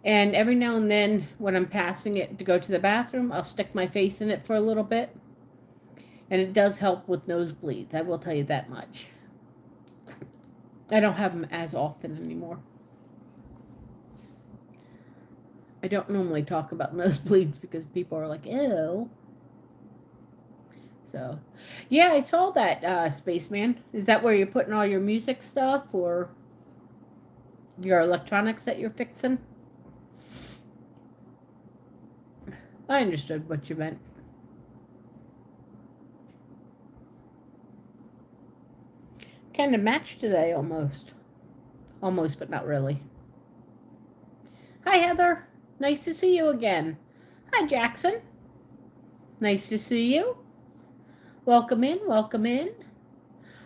And every now and then, when I'm passing it to go to the bathroom, I'll stick my face in it for a little bit. And it does help with nosebleeds, I will tell you that much. I don't have them as often anymore. I don't normally talk about nosebleeds because people are like, ew. So, yeah, I saw that, Spaceman. Is that where you're putting all your music stuff or your electronics that you're fixing? I understood what you meant. Kind of matched today, almost. Almost, but not really. Hi, Heather. Nice to see you again. Hi, Jackson. Nice to see you. Welcome in, welcome in.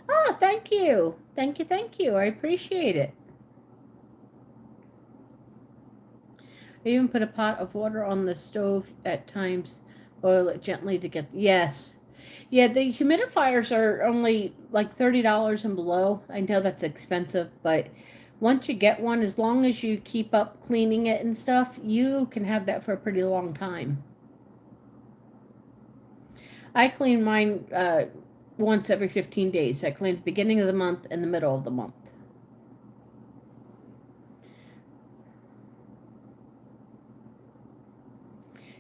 Ah, thank you. Thank you. I appreciate it. I even put a pot of water on the stove at times, boil it gently to get, yes. Yeah, the humidifiers are only like $30 and below. I know that's expensive, but once you get one, as long as you keep up cleaning it and stuff, you can have that for a pretty long time. I clean mine once every 15 days. I clean the beginning of the month and the middle of the month.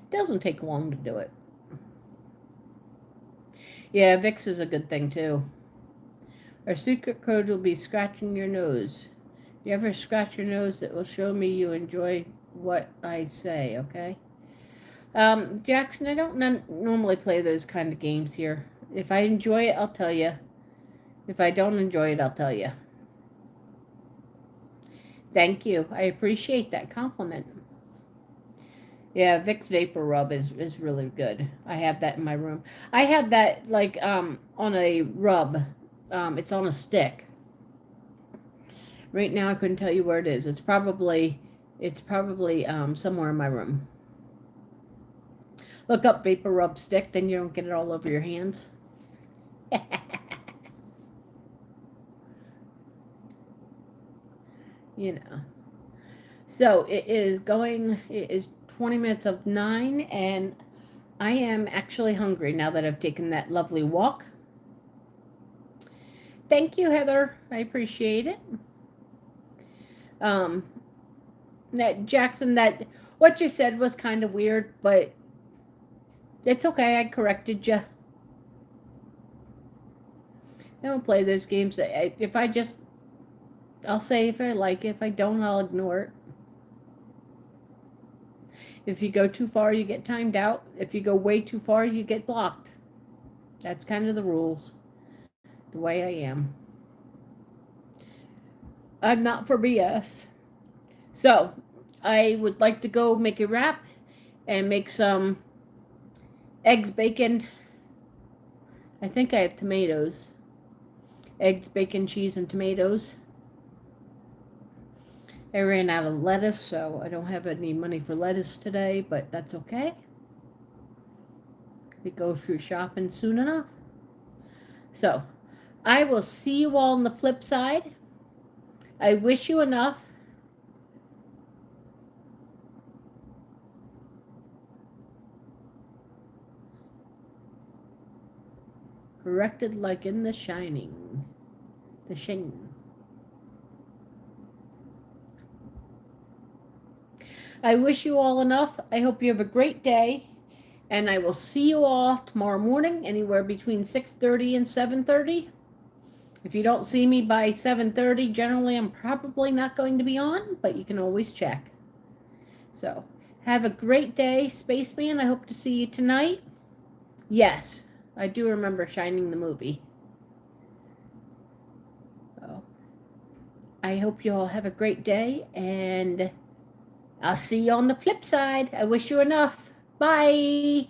Doesn't take long to do it. Yeah, Vicks is a good thing too. Our secret code will be scratching your nose. If you ever scratch your nose, it will show me you enjoy what I say, okay? Jackson, I don't normally play those kind of games here. If I enjoy it, I'll tell you. If I don't enjoy it, I'll tell you. Thank you. I appreciate that compliment. Yeah, Vicks Vapor Rub is really good. I have that in my room. I have that like on a rub. It's on a stick. Right now I couldn't tell you where it is. It's probably somewhere in my room. Look up Vapor Rub stick, then you don't get it all over your hands. You know. So it is 20 minutes of 9, and I am actually hungry now that I've taken that lovely walk. Thank you, Heather. I appreciate it. That Jackson, that what you said was kind of weird, but it's okay. I corrected you. I don't play those games. I'll say if I like it. If I don't, I'll ignore it. If you go too far, you get timed out. If you go way too far, you get blocked. That's kind of the rules. The way I am. I'm not for BS. So, I would like to go make a wrap and make some eggs, bacon. I think I have tomatoes. Eggs, bacon, cheese, and tomatoes. I ran out of lettuce, so I don't have any money for lettuce today, but that's okay. We go through shopping soon enough. So, I will see you all on the flip side. I wish you enough. Corrected like in The Shining. The Shining. I wish you all enough. I hope you have a great day. And I will see you all tomorrow morning, anywhere between 6:30 and 7:30. If you don't see me by 7:30, generally I'm probably not going to be on, but you can always check. So, have a great day, Spaceman. I hope to see you tonight. Yes, I do remember Shining the movie. So, I hope you all have a great day, and I'll see you on the flip side. I wish you enough. Bye.